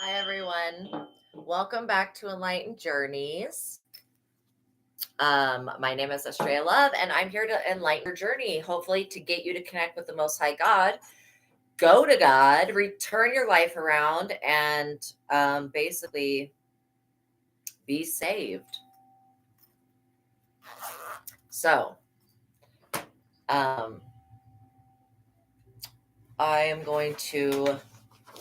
Hi, everyone. Welcome back to Enlightened Journeys. My name is Estrella Love, and I'm here to enlighten your journey, hopefully, to get you to connect with the Most High God, go to God, return your life around, and basically be saved. So, I am going to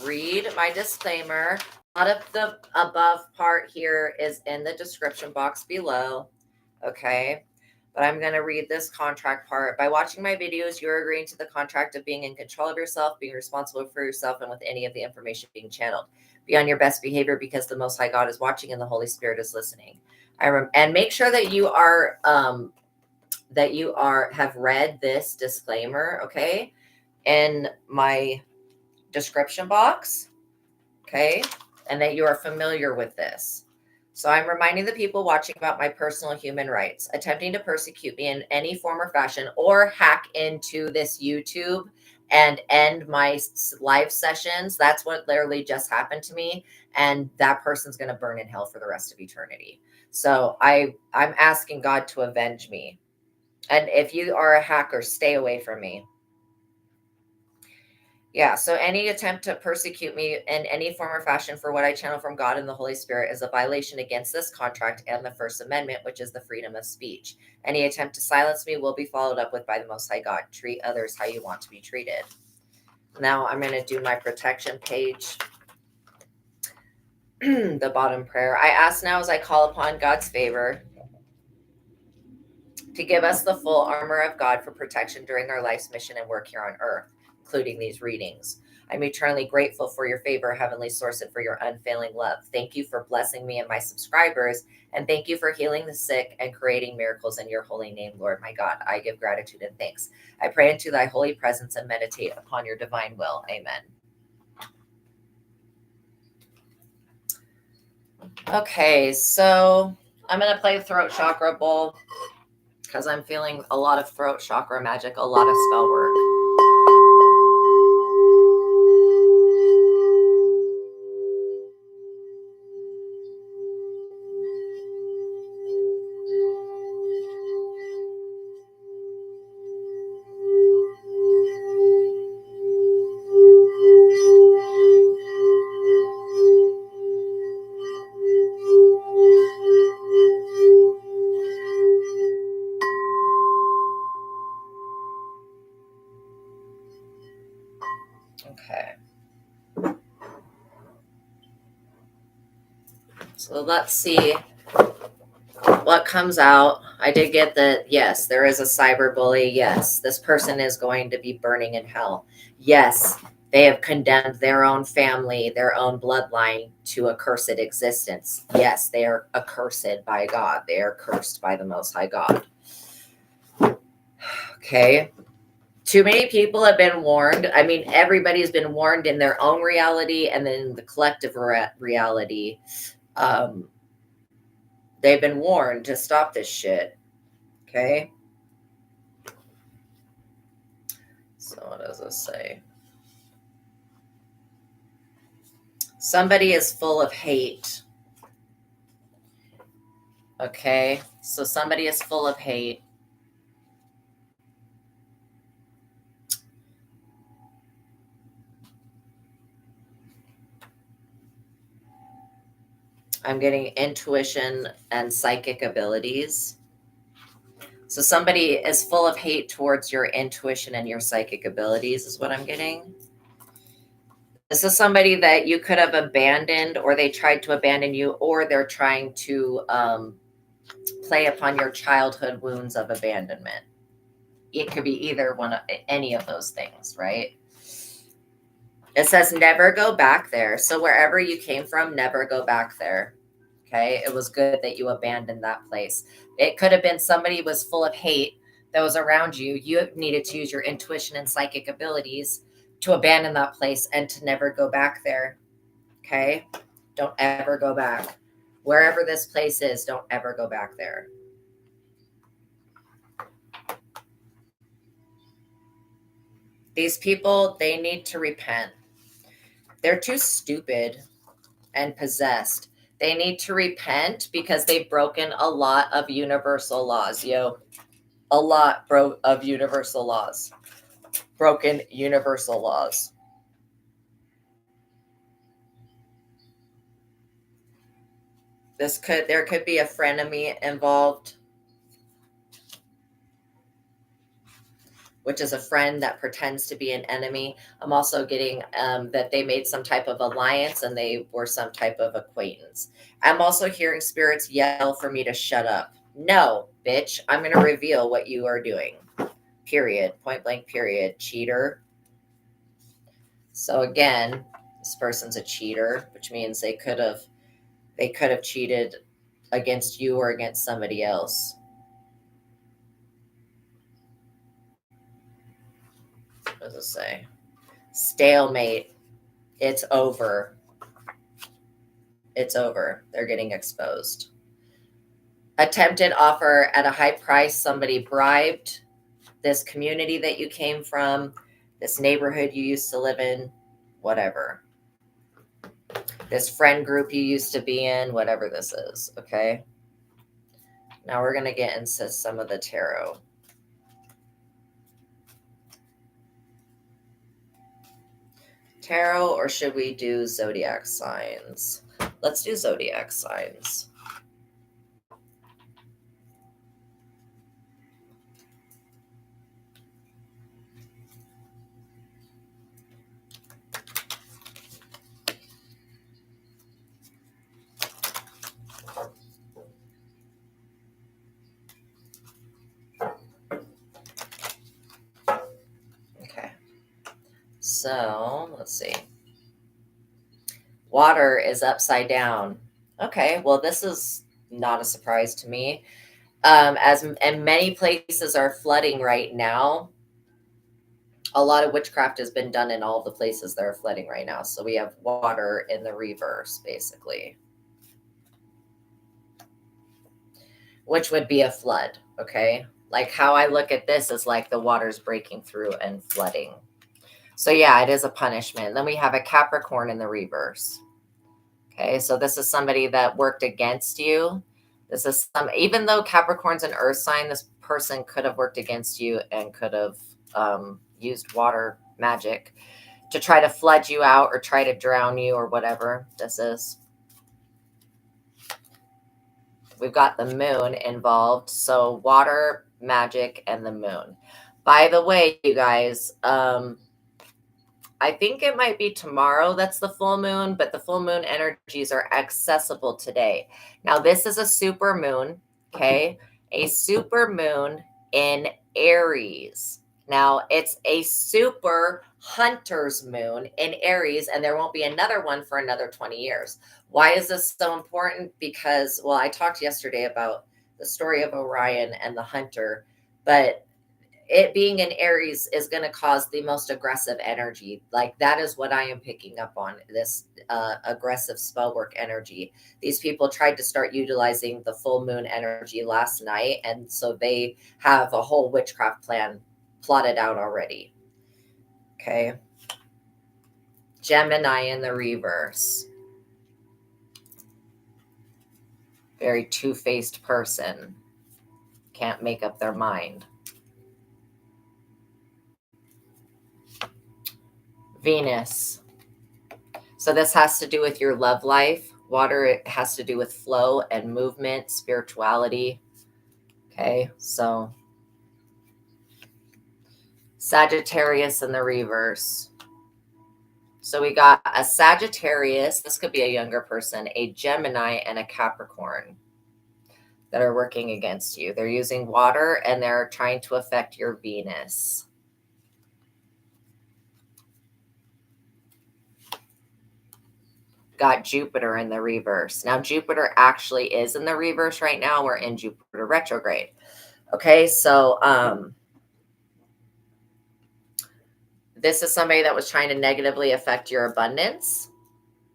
read my disclaimer. A lot of the above part here is in the description box below. Okay. But I'm going to read this contract part. By watching my videos, you're agreeing to the contract of being in control of yourself, being responsible for yourself, and with any of the information being channeled. Be on your best behavior because the Most High God is watching and the Holy Spirit is listening. And make sure that you have read this disclaimer, okay, in my description box, okay, and that you are familiar with this. So I'm reminding the people watching about my personal human rights. Attempting to persecute me in any form or fashion or hack into this YouTube and end my live sessions. That's what literally just happened to me. And that person's going to burn in hell for the rest of eternity. So I'm asking God to avenge me. And if you are a hacker, stay away from me. Yeah, so any attempt to persecute me in any form or fashion for what I channel from God and the Holy Spirit is a violation against this contract and the First Amendment, which is the freedom of speech. Any attempt to silence me will be followed up with by the Most High God. Treat others how you want to be treated. Now I'm going to do my protection page. The bottom prayer. I ask now as I call upon God's favor to give us the full armor of God for protection during our life's mission and work here on earth, including these readings. I'm eternally grateful for your favor, Heavenly Source, and for your unfailing love. Thank you for blessing me and my subscribers, and thank you for healing the sick and creating miracles in your holy name, Lord my God. I give gratitude and thanks. I pray into thy holy presence and meditate upon your divine will. Amen. Okay, so I'm going to play Throat Chakra Bowl because I'm feeling a lot of throat chakra magic, a lot of spell work. Okay. So let's see what comes out. I did get that, yes, there is a cyber bully. Yes, this person is going to be burning in hell. Yes, they have condemned their own family, their own bloodline to a cursed existence. Yes, they are accursed by God. They are cursed by the Most High God. Okay. Too many people have been warned. I mean, everybody's been warned in their own reality and then the collective reality. They've been warned to stop this shit. Okay. So what does this say? Somebody is full of hate. Okay. So somebody is full of hate. I'm getting intuition and psychic abilities. So somebody is full of hate towards your intuition and your psychic abilities is what I'm getting. This is somebody that you could have abandoned, or they tried to abandon you, or they're trying to play upon your childhood wounds of abandonment. It could be either one of any of those things, right? It says never go back there. So wherever you came from, never go back there. Okay. It was good that you abandoned that place. It could have been somebody was full of hate that was around you. You needed to use your intuition and psychic abilities to abandon that place and to never go back there. Okay. Don't ever go back. Wherever this place is, don't ever go back there. These people, they need to repent. They're too stupid. and possessed. They need to repent because they've broken a lot of universal laws, a lot of universal laws. Broken universal laws. There could be a frenemy involved, which is a friend that pretends to be an enemy. I'm also getting that they made some type of alliance and they were some type of acquaintance. I'm also hearing spirits yell for me to shut up. No, bitch, I'm going to reveal what you are doing. Period. Point blank, period. Cheater. So again, this person's a cheater, which means they could have cheated against you or against somebody else. What does it say? Stalemate. It's over. It's over. They're getting exposed. Attempted offer at a high price. Somebody bribed this community that you came from, this neighborhood you used to live in, whatever. This friend group you used to be in, whatever this is, okay? Now we're going to get into some of the tarot. Tarot, or should we do zodiac signs? Let's do zodiac signs. Okay. So, let's see. Water is upside down. Okay, well, this is not a surprise to me. And many places are flooding right now. A lot of witchcraft has been done in all the places that are flooding right now. So we have water in the reverse, basically, which would be a flood. Okay. Like how I look at this is like the water's breaking through and flooding. So yeah, it is a punishment. Then we have a Capricorn in the reverse. Okay. So this is somebody that worked against you. This is even though Capricorn's an earth sign, this person could have worked against you and could have used water magic to try to flood you out or try to drown you or whatever this is. We've got the moon involved. So water, magic, and the moon. By the way, you guys, I think it might be tomorrow that's the full moon, but the full moon energies are accessible today. Now, this is a super moon, okay? A super moon in Aries. Now, it's a super hunter's moon in Aries, and there won't be another one for another 20 years. Why is this so important? Because, well, I talked yesterday about the story of Orion and the hunter, but it being in Aries is going to cause the most aggressive energy. Like that is what I am picking up on, this aggressive spell work energy. These people tried to start utilizing the full moon energy last night. And so they have a whole witchcraft plan plotted out already. Okay. Gemini in the reverse. Very two-faced person. Can't make up their mind. Venus. So this has to do with your love life. Water, it has to do with flow and movement, spirituality. Okay, so Sagittarius in the reverse. So we got a Sagittarius, this could be a younger person, a Gemini, and a Capricorn that are working against you. They're using water and they're trying to affect your Venus. Got Jupiter in the reverse. Now, Jupiter actually is in the reverse right now. We're in Jupiter retrograde. Okay, so this is somebody that was trying to negatively affect your abundance.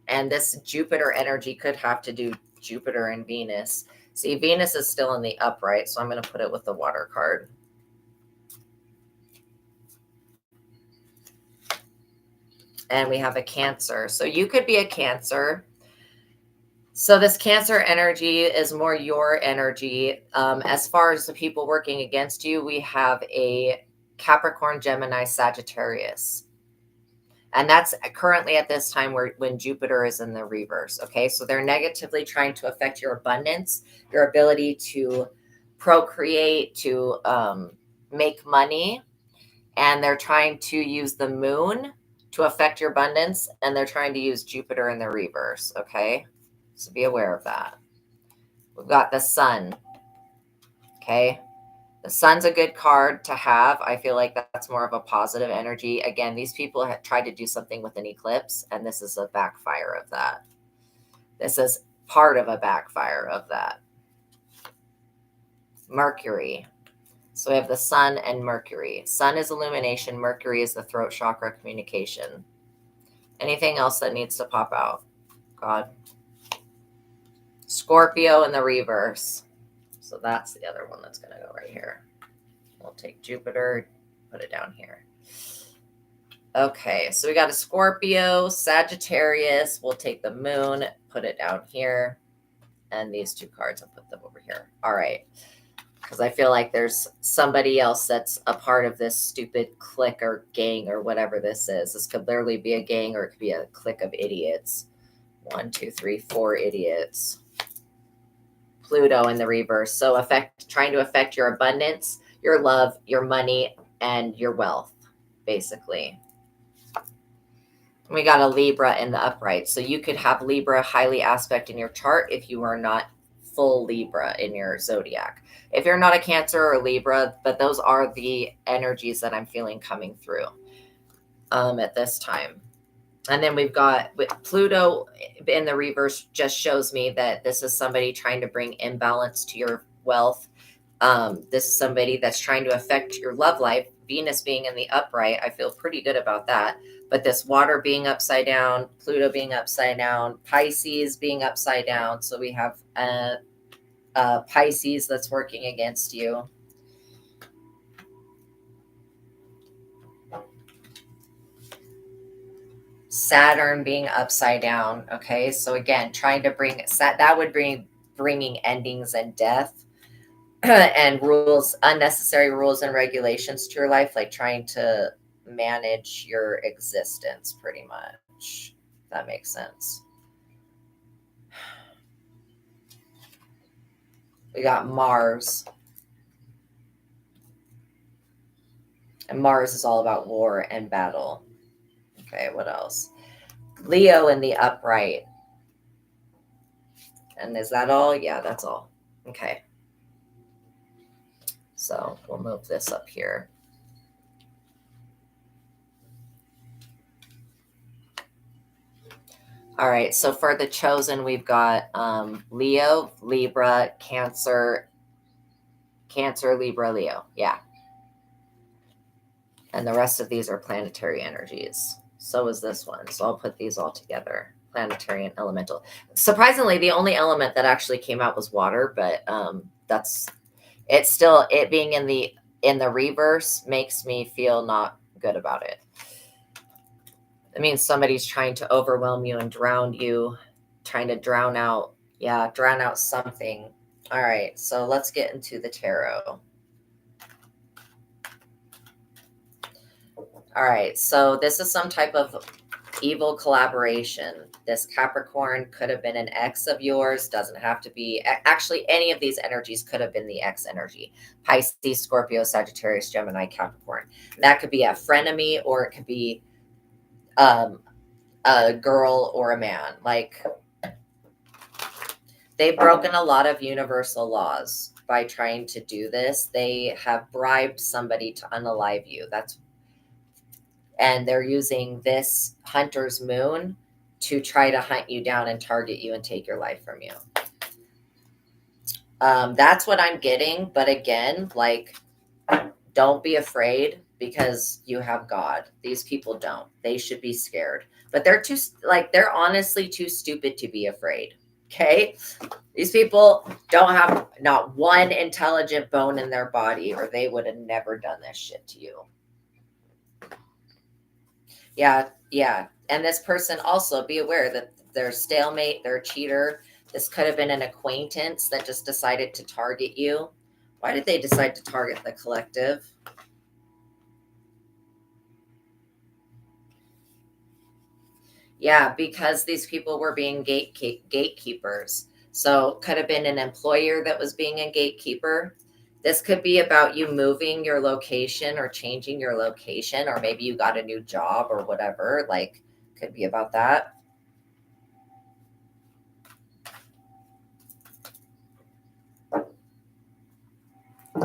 And this Jupiter energy could have to do Jupiter and Venus. See, Venus is still in the upright, so I'm going to put it with the water card. And we have a Cancer. So you could be a Cancer. So this Cancer energy is more your energy. As far as the people working against you, we have a Capricorn, Gemini, Sagittarius. And that's currently at this time when Jupiter is in the reverse. Okay. So they're negatively trying to affect your abundance, your ability to procreate, to make money. And they're trying to use the moon to affect your abundance. And they're trying to use Jupiter in the reverse. Okay. So be aware of that. We've got the sun. Okay. The sun's a good card to have. I feel like that's more of a positive energy. Again, these people have tried to do something with an eclipse, and this is a backfire of that. This is part of a backfire of that. Mercury. So we have the sun and Mercury. Sun is illumination. Mercury is the throat chakra, communication. Anything else that needs to pop out? God. Scorpio in the reverse. So that's the other one that's going to go right here. We'll take Jupiter, put it down here. Okay, so we got a Scorpio, Sagittarius. We'll take the moon, put it down here. And these two cards, I'll put them over here. All right. Because I feel like there's somebody else that's a part of this stupid clique or gang or whatever this is. This could literally be a gang or it could be a clique of idiots. 1, 2, 3, 4 idiots. Pluto in the reverse. So trying to affect your abundance, your love, your money, and your wealth, basically. We got a Libra in the upright. So you could have Libra highly aspect in your chart if you are not full Libra in your zodiac. If you're not a Cancer or Libra, but those are the energies that I'm feeling coming through at this time. And then we've got Pluto in the reverse just shows me that this is somebody trying to bring imbalance to your wealth. This is somebody that's trying to affect your love life. Venus being in the upright, I feel pretty good about that. But this water being upside down, Pluto being upside down, Pisces being upside down. So we have Pisces that's working against you. Saturn being upside down. Okay, so again, trying to bring that would bringing endings and death and rules, unnecessary rules and regulations to your life, like trying to manage your existence, pretty much. That makes sense. We got Mars. And Mars is all about war and battle. Okay, what else? Leo in the upright. And is that all? Yeah, that's all. Okay. So we'll move this up here. All right, so for the chosen, we've got Leo, Libra, Cancer, Libra, Leo. Yeah. And the rest of these are planetary energies. So is this one. So I'll put these all together. Planetary and elemental. Surprisingly, the only element that actually came out was water, but it's still, it being in the reverse makes me feel not good about it. It means somebody's trying to overwhelm you and drown you, trying to drown out something. All right, so let's get into the tarot. All right, so this is some type of evil collaboration. This Capricorn could have been an ex of yours, doesn't have to be. Actually, any of these energies could have been the ex energy. Pisces, Scorpio, Sagittarius, Gemini, Capricorn. That could be a frenemy, or it could be a girl or a man. Like, they've broken a lot of universal laws by trying to do this. They have bribed somebody to unalive you. And they're using this hunter's moon to try to hunt you down and target you and take your life from you. That's what I'm getting. But again, like, don't be afraid because you have God. These people don't. They should be scared. But they're honestly too stupid to be afraid. Okay? These people don't have not one intelligent bone in their body, or they would have never done this shit to you. Yeah. And this person also, be aware that they're stalemate, they're a cheater, This could have been an acquaintance that just decided to target you. Why did they decide to target the collective? Yeah, because these people were being gatekeepers. So could have been an employer that was being a gatekeeper. This could be about you moving your location or changing your location, or maybe you got a new job or whatever. Like, could be about that.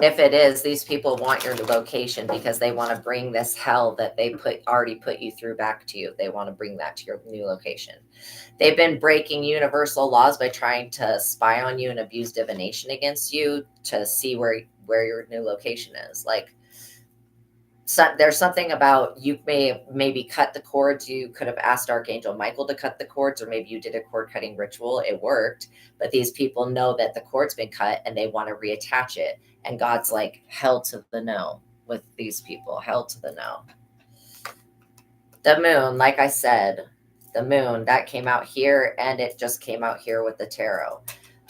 If it is, these people want your location because they want to bring this hell that they already put you through back to you. They want to bring that to your new location. They've been breaking universal laws by trying to spy on you and abuse divination against you to see where your new location is. Like, so there's something about you maybe cut the cords. You could have asked Archangel Michael to cut the cords, or maybe you did a cord cutting ritual. It worked, but these people know that the cord's been cut and they want to reattach it. And God's like, hell to the no with these people, hell to the no. The moon, like I said, the moon that came out here, and it just came out here with the tarot.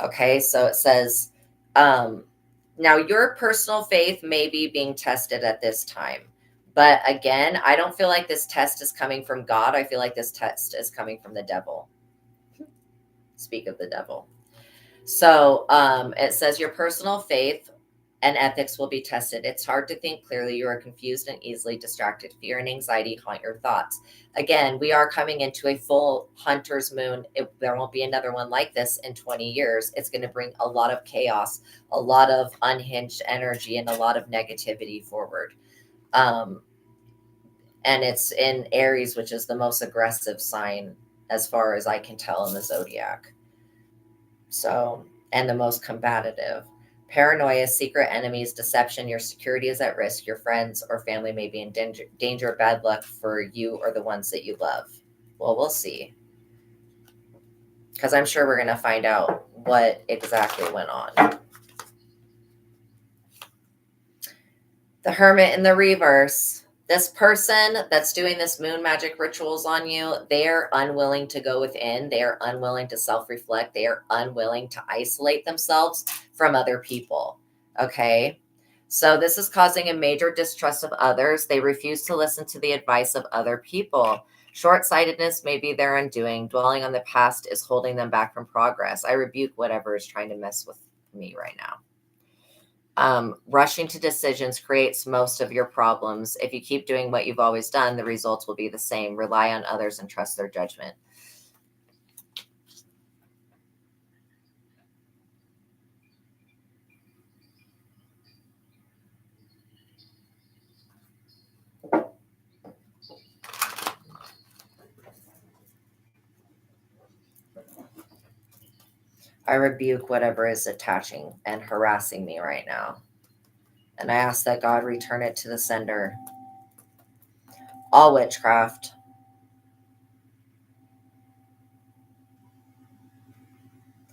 Okay, so it says, now your personal faith may be being tested at this time. But again, I don't feel like this test is coming from God. I feel like this test is coming from the devil. Speak of the devil. So it says your personal faith and ethics will be tested. It's hard to think clearly. You are confused and easily distracted. Fear and anxiety haunt your thoughts. Again, we are coming into a full hunter's moon. There won't be another one like this in 20 years. It's going to bring a lot of chaos, a lot of unhinged energy, and a lot of negativity forward. And it's in Aries, which is the most aggressive sign as far as I can tell in the Zodiac. So, and the most combative. Paranoia, secret enemies, deception, your security is at risk. Your friends or family may be in danger of bad luck for you or the ones that you love. Well, we'll see. Because I'm sure we're going to find out what exactly went on. The Hermit in the reverse. This person that's doing this moon magic rituals on you, they are unwilling to go within. They are unwilling to self-reflect. They are unwilling to isolate themselves from other people. Okay. So this is causing a major distrust of others. They refuse to listen to the advice of other people. Short-sightedness may be their undoing. Dwelling on the past is holding them back from progress. I rebuke whatever is trying to mess with me right now. Rushing to decisions creates most of your problems. If you keep doing what you've always done, the results will be the same. Rely on others and trust their judgment. I rebuke whatever is attaching and harassing me right now. And I ask that God return it to the sender. All witchcraft,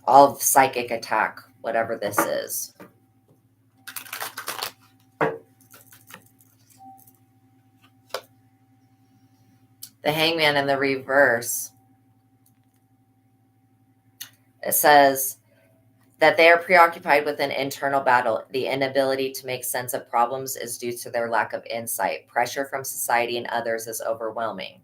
all psychic attack, whatever this is. The Hangman in the reverse. It says that they are preoccupied with an internal battle. The inability to make sense of problems is due to their lack of insight. Pressure from society and others is overwhelming.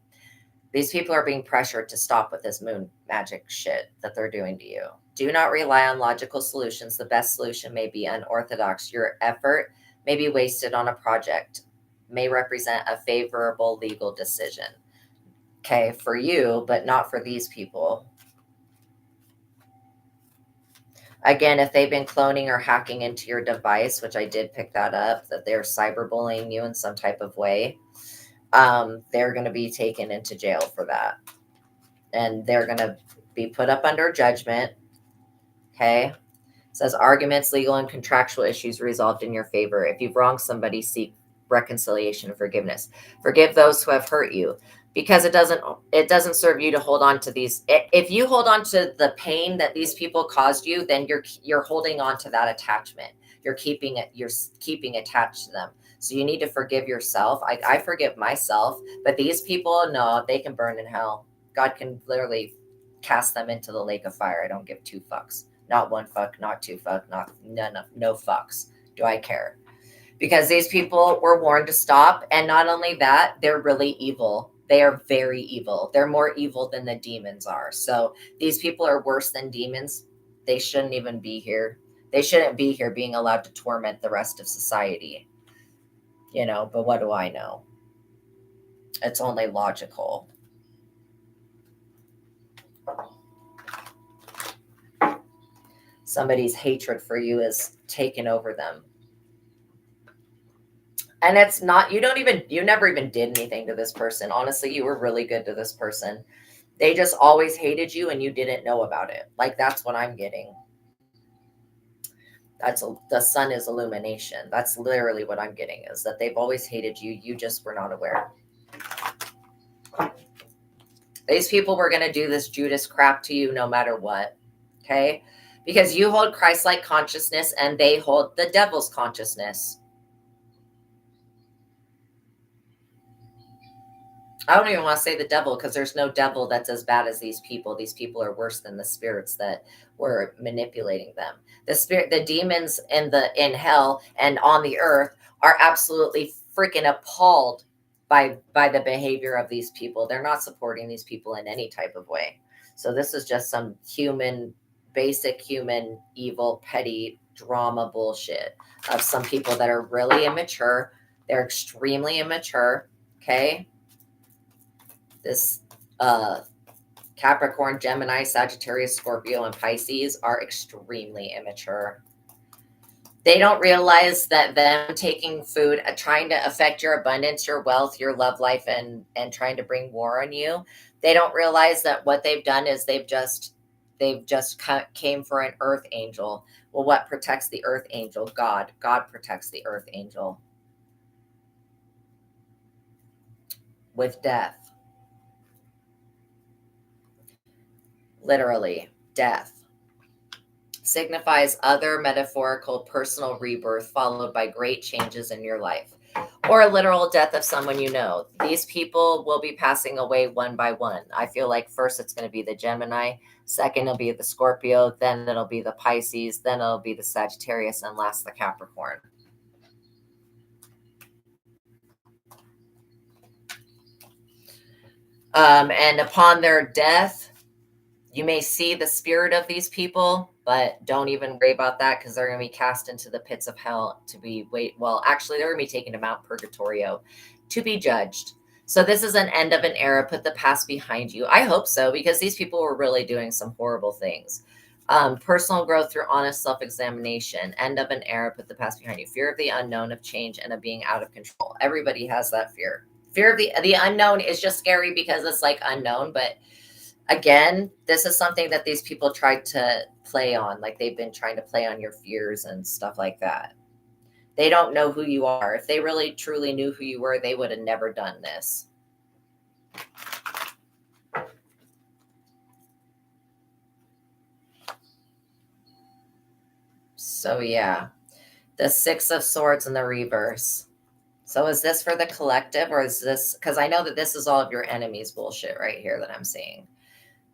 These people are being pressured to stop with this moon magic shit that they're doing to you. Do not rely on logical solutions. The best solution may be unorthodox. Your effort may be wasted on a project, may represent a favorable legal decision. Okay, for you, but not for these people. Again, if they've been cloning or hacking into your device, which I did pick that up, that they're cyberbullying you in some type of way, they're going to be taken into jail for that. And they're going to be put up under judgment. Okay. It says arguments, legal and contractual issues resolved in your favor. If you've wronged somebody, seek reconciliation and forgiveness. Forgive those who have hurt you, because it doesn't serve you to hold on to these. If you hold on to the pain that these people caused you, then you're holding on to that attachment. You're keeping attached to them. So you need to forgive yourself. I forgive myself, but these people, no, they can burn in hell. God can literally cast them into the lake of fire. I don't give two fucks. Not one fuck, not two fuck, not no fucks. Do I care? Because these people were warned to stop. And not only that, they're really evil. They are very evil. They're more evil than the demons are. So these people are worse than demons. They shouldn't even be here. They shouldn't be here being allowed to torment the rest of society. You know, but what do I know? It's only logical. Somebody's hatred for you is taken over them. And it's not, you never even did anything to this person. Honestly, you were really good to this person. They just always hated you and you didn't know about it. Like, that's what I'm getting. The sun is illumination. That's literally what I'm getting, is that they've always hated you. You just were not aware. These people were going to do this Judas crap to you no matter what. Okay? Because you hold Christ-like consciousness and they hold the devil's consciousness. I don't even want to say the devil, because there's no devil that's as bad as these people. These people are worse than the spirits that were manipulating them. The demons in hell and on the earth are absolutely freaking appalled by the behavior of these people. They're not supporting these people in any type of way. So this is just some basic human, evil, petty drama bullshit of some people that are really immature. They're extremely immature. Okay. This Capricorn, Gemini, Sagittarius, Scorpio, and Pisces are extremely immature. They don't realize that them taking food, trying to affect your abundance, your wealth, your love life, and trying to bring war on you. They don't realize that what they've done is they've just came for an earth angel. Well, what protects the earth angel? God. God protects the earth angel with death. Literally, death signifies other metaphorical personal rebirth followed by great changes in your life, or a literal death of someone you know. These people will be passing away one by one. I feel like first it's going to be the Gemini, second it'll be the Scorpio, then it'll be the Pisces, then it'll be the Sagittarius, and last the Capricorn. And upon their death, you may see the spirit of these people, but don't even worry about that, because they're going to be cast into the pits of hell to be actually, they're going to be taken to Mount Purgatorio to be judged. So this is an end of an era. Put the past behind you. I hope so, because these people were really doing some horrible things. Personal growth through honest self-examination. End of an era. Put the past behind you. Fear of the unknown, of change, and of being out of control. Everybody has that fear. Fear of the unknown is just scary because it's like unknown, but again, this is something that these people tried to play on. Like, they've been trying to play on your fears and stuff like that. They don't know who you are. If they really truly knew who you were, they would have never done this. So yeah, the Six of Swords in the reverse. So is this for the collective, or is this, because I know that this is all of your enemies bullshit right here that I'm seeing.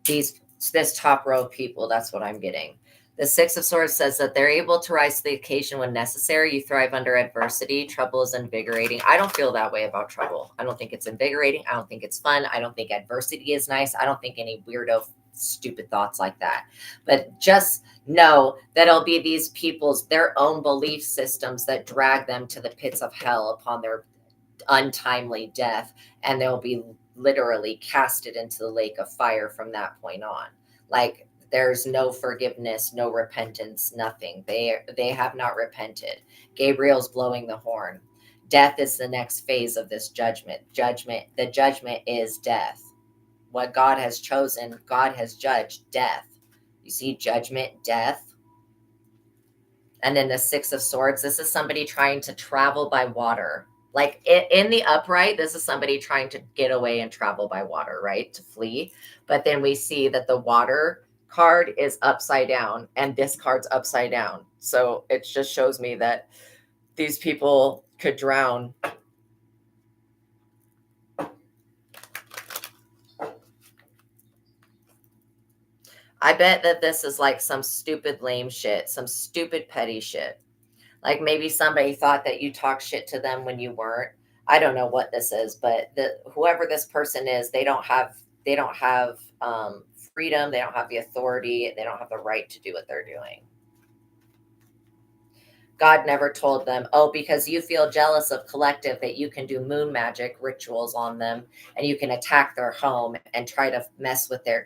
This top row of people, that's what I'm getting. The Six of Swords says that they're able to rise to the occasion when necessary. You thrive under adversity. Trouble is invigorating. I don't feel that way about trouble. I don't think it's invigorating. I don't think it's fun. I don't think adversity is nice. I don't think any weirdo, stupid thoughts like that. But just know that it'll be these people's, their own belief systems that drag them to the pits of hell upon their untimely death. And they'll be literally casted into the lake of fire from that point on. Like, there's no forgiveness, no repentance, nothing. They have not repented. Gabriel's blowing the horn. Death is the next phase of this judgment. The judgment is death. What God has chosen, God has judged death. You see, judgment, death. And then the Six of Swords, this is somebody trying to travel by water. Like, in the upright, this is somebody trying to get away and travel by water, right? To flee. But then we see that the water card is upside down and this card's upside down. So it just shows me that these people could drown. I bet that this is like some stupid lame shit, some stupid petty shit. Like maybe somebody thought that you talked shit to them when you weren't. I don't know what this is, but whoever this person is, they don't have freedom, they don't have the authority, they don't have the right to do what they're doing. God never told them, oh, because you feel jealous of collective, that you can do moon magic rituals on them and you can attack their home and try to mess with their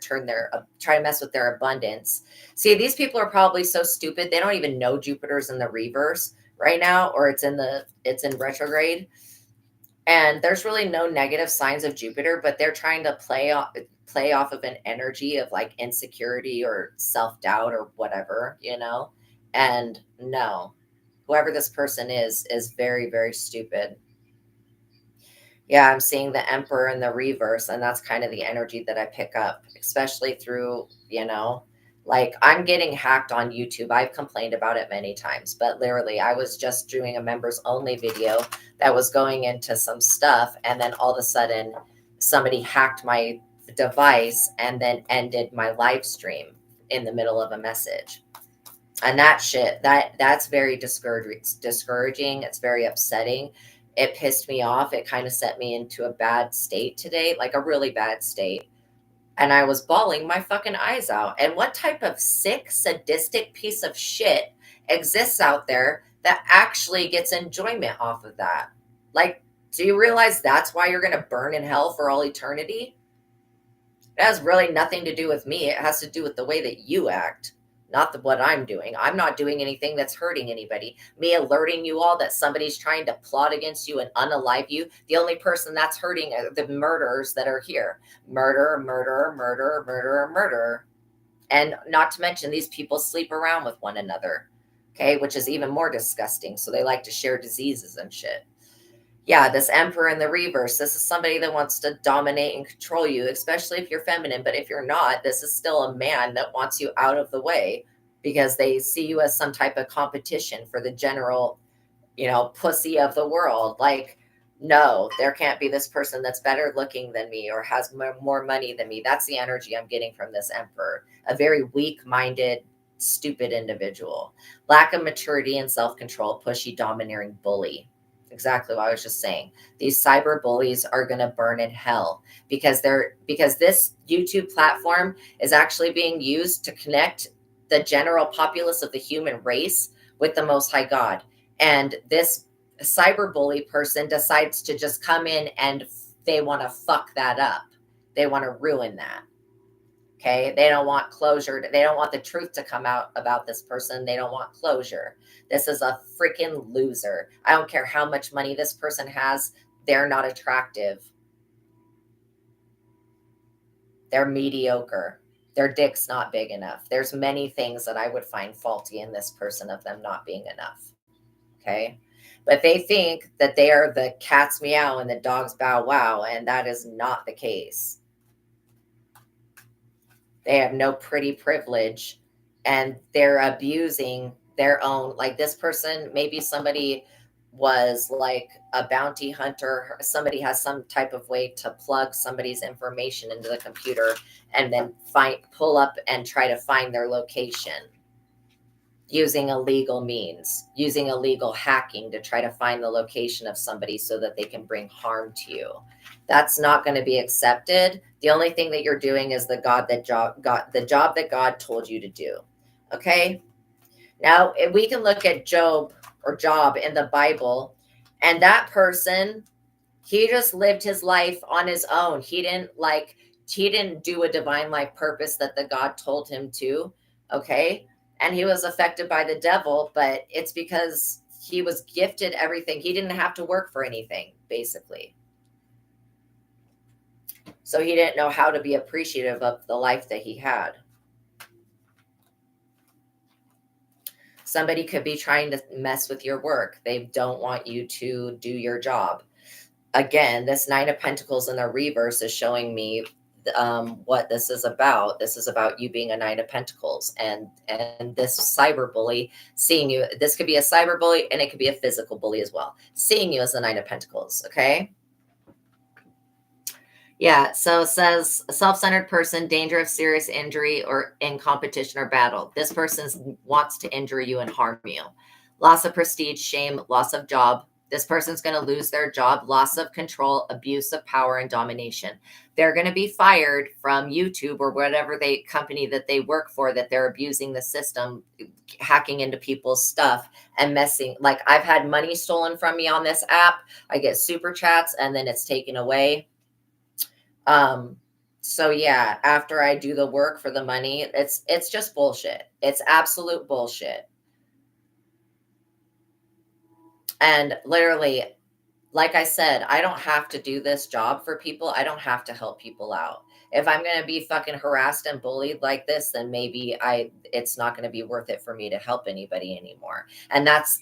abundance. See, these people are probably so stupid they don't even know Jupiter's in the reverse right now, or it's in retrograde. And there's really no negative signs of Jupiter, but they're trying to play off of an energy of like insecurity or self-doubt or whatever. And no, whoever this person is very, very stupid. Yeah, I'm seeing the Emperor in the reverse, and that's kind of the energy that I pick up, especially through, like I'm getting hacked on YouTube. I've complained about it many times, but literally I was just doing a members only video that was going into some stuff, and then all of a sudden somebody hacked my device and then ended my live stream in the middle of a message. And that's very discouraging. It's very upsetting. It pissed me off. It kind of set me into a bad state today, like a really bad state. And I was bawling my fucking eyes out. And what type of sick, sadistic piece of shit exists out there that actually gets enjoyment off of that? Like, do you realize that's why you're going to burn in hell for all eternity? It has really nothing to do with me. It has to do with the way that you act, not what I'm doing. I'm not doing anything that's hurting anybody. Me alerting you all that somebody's trying to plot against you and unalive you. The only person that's hurting are the murderers that are here. Murder, murder, murder, murder, murder. And not to mention, these people sleep around with one another, okay, which is even more disgusting. So they like to share diseases and shit. Yeah, this Emperor in the reverse. This is somebody that wants to dominate and control you, especially if you're feminine. But if you're not, this is still a man that wants you out of the way because they see you as some type of competition for the general, pussy of the world. Like, no, there can't be this person that's better looking than me or has more money than me. That's the energy I'm getting from this Emperor. A very weak-minded, stupid individual. Lack of maturity and self-control, pushy, domineering bully. Exactly what I was just saying. These cyber bullies are going to burn in hell because this YouTube platform is actually being used to connect the general populace of the human race with the Most High God. And this cyber bully person decides to just come in and they want to fuck that up. They want to ruin that. Okay. They don't want closure. They don't want the truth to come out about this person. They don't want closure. This is a freaking loser. I don't care how much money this person has. They're not attractive. They're mediocre. Their dick's not big enough. There's many things that I would find faulty in this person of them not being enough. Okay. But they think that they are the cat's meow and the dog's bow wow. And that is not the case. They have no pretty privilege and they're abusing their own. Like this person, maybe somebody was like a bounty hunter. Somebody has some type of way to plug somebody's information into the computer and then pull up and try to find their location using illegal means, using illegal hacking to try to find the location of somebody so that they can bring harm to you. That's not going to be accepted. The only thing that you're doing is the job that God told you to do. Okay. Now we can look at Job or Job in the Bible, and that person, he just lived his life on his own. He didn't do a divine life purpose that the God told him to. Okay. And he was affected by the devil, but it's because he was gifted everything. He didn't have to work for anything, basically. So he didn't know how to be appreciative of the life that he had. Somebody could be trying to mess with your work. They don't want you to do your job. Again, this Nine of Pentacles in the reverse is showing me what this is about. This is about you being a Nine of Pentacles and this cyber bully seeing you. This could be a cyber bully and it could be a physical bully as well. Seeing you as the Nine of Pentacles. Okay. Yeah, so it says a self-centered person, danger of serious injury or in competition or battle. This person wants to injure you and harm you. Loss of prestige, shame, loss of job. This person's going to lose their job, loss of control, abuse of power, and domination. They're going to be fired from YouTube or whatever they company that they work for that they're abusing the system, hacking into people's stuff and messing. Like I've had money stolen from me on this app. I get super chats and then it's taken away. So yeah, after I do the work for the money, it's just bullshit. It's absolute bullshit. And literally, like I said, I don't have to do this job for people. I don't have to help people out. If I'm going to be fucking harassed and bullied like this, then maybe it's not going to be worth it for me to help anybody anymore. And that's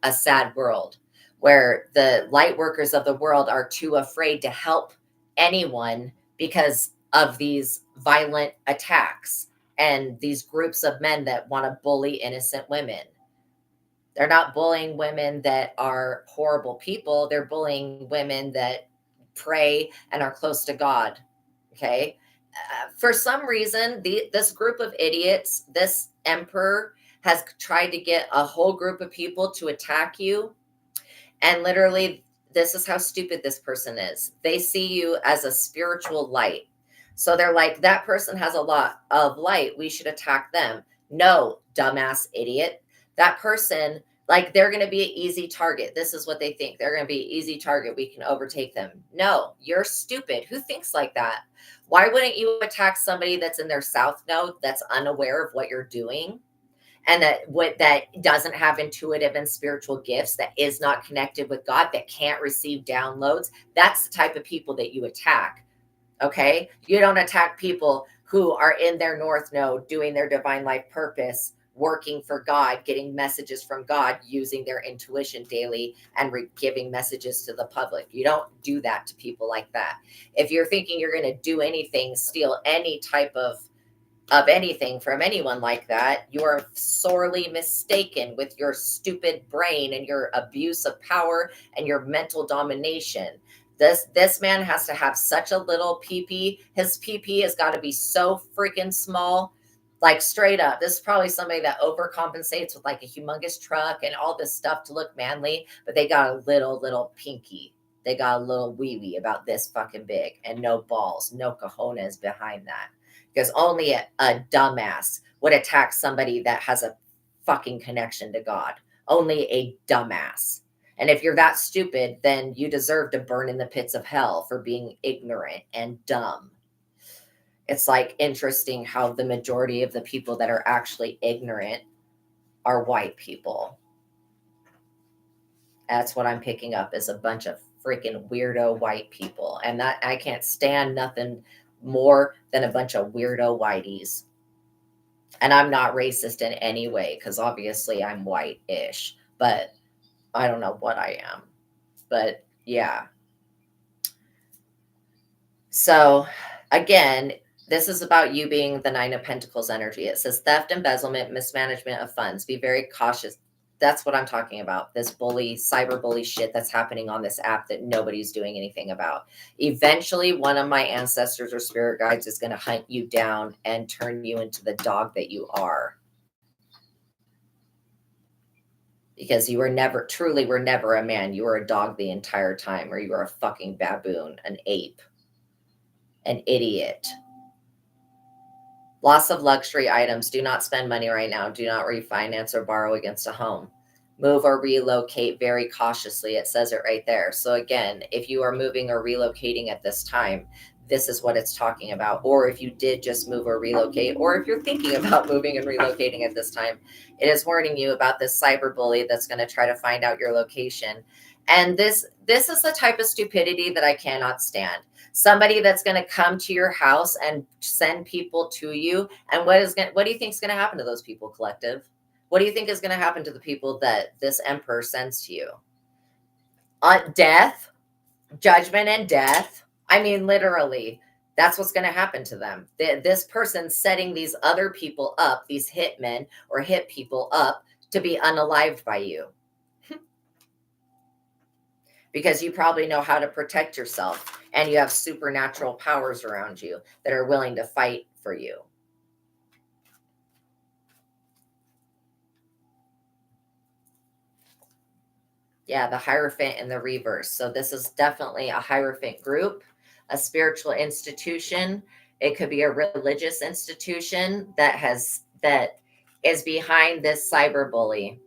a sad world where the light workers of the world are too afraid to help anyone because of these violent attacks and these groups of men that want to bully innocent women. They're not bullying women that are horrible people. They're bullying women that pray and are close to God. Okay. For some reason, this group of idiots, this emperor has tried to get a whole group of people to attack you. And literally, this is how stupid this person is. They see you as a spiritual light. So they're like, that person has a lot of light. We should attack them. No, dumbass idiot. That person, like, they're going to be an easy target. This is what they think. They're going to be an easy target. We can overtake them. No, you're stupid. Who thinks like that? Why wouldn't you attack somebody that's in their south node that's unaware of what you're doing? And that doesn't have intuitive and spiritual gifts, that is not connected with God, that can't receive downloads. That's the type of people that you attack. Okay, you don't attack people who are in their north node doing their divine life purpose, working for God, getting messages from God, using their intuition daily and giving messages to the public. You don't do that to people like that. If you're thinking you're going to do anything, steal any type of anything from anyone like that, you are sorely mistaken with your stupid brain and your abuse of power and your mental domination. This man has to have such a little PP. His PP has got to be so freaking small. Like straight up, this is probably somebody that overcompensates with like a humongous truck and all this stuff to look manly, but they got a little pinky. They got a little wee wee about this fucking big and no balls, no cojones behind that. Because only a dumbass would attack somebody that has a fucking connection to God. Only a dumbass. And if you're that stupid, then you deserve to burn in the pits of hell for being ignorant and dumb. It's like interesting how the majority of the people that are actually ignorant are white people. That's what I'm picking up, is a bunch of freaking weirdo white people. And that I can't stand nothing more than a bunch of weirdo whiteys. And I'm not racist in any way, because obviously I'm white-ish, but I don't know what I am. But yeah. So again, this is about you being the Nine of Pentacles energy. It says theft, embezzlement, mismanagement of funds. Be very cautious. That's what I'm talking about. This cyber bully shit that's happening on this app that nobody's doing anything about. Eventually, one of my ancestors or spirit guides is going to hunt you down and turn you into the dog that you are. Because you were never a man. You were a dog the entire time, or you were a fucking baboon, an ape, an idiot. Loss of luxury items. Do not spend money right now. Do not refinance or borrow against a home. Move or relocate very cautiously. It says it right there. So again, if you are moving or relocating at this time, this is what it's talking about. Or if you did just move or relocate, or if you're thinking about moving and relocating at this time, it is warning you about this cyber bully that's going to try to find out your location. And this is the type of stupidity that I cannot stand. Somebody that's going to come to your house and send people to you. And what do you think is going to happen to those people, collective? What do you think is going to happen to the people that this emperor sends to you? Death, judgment, and death. I mean, literally, that's what's going to happen to them. This person setting these other people up, these hitmen or hit people up, to be unalived by you. Because you probably know how to protect yourself. And you have supernatural powers around you that are willing to fight for you. Yeah, the Hierophant in the reverse. So this is definitely a Hierophant group, a spiritual institution. It could be a religious institution that is behind this cyberbully.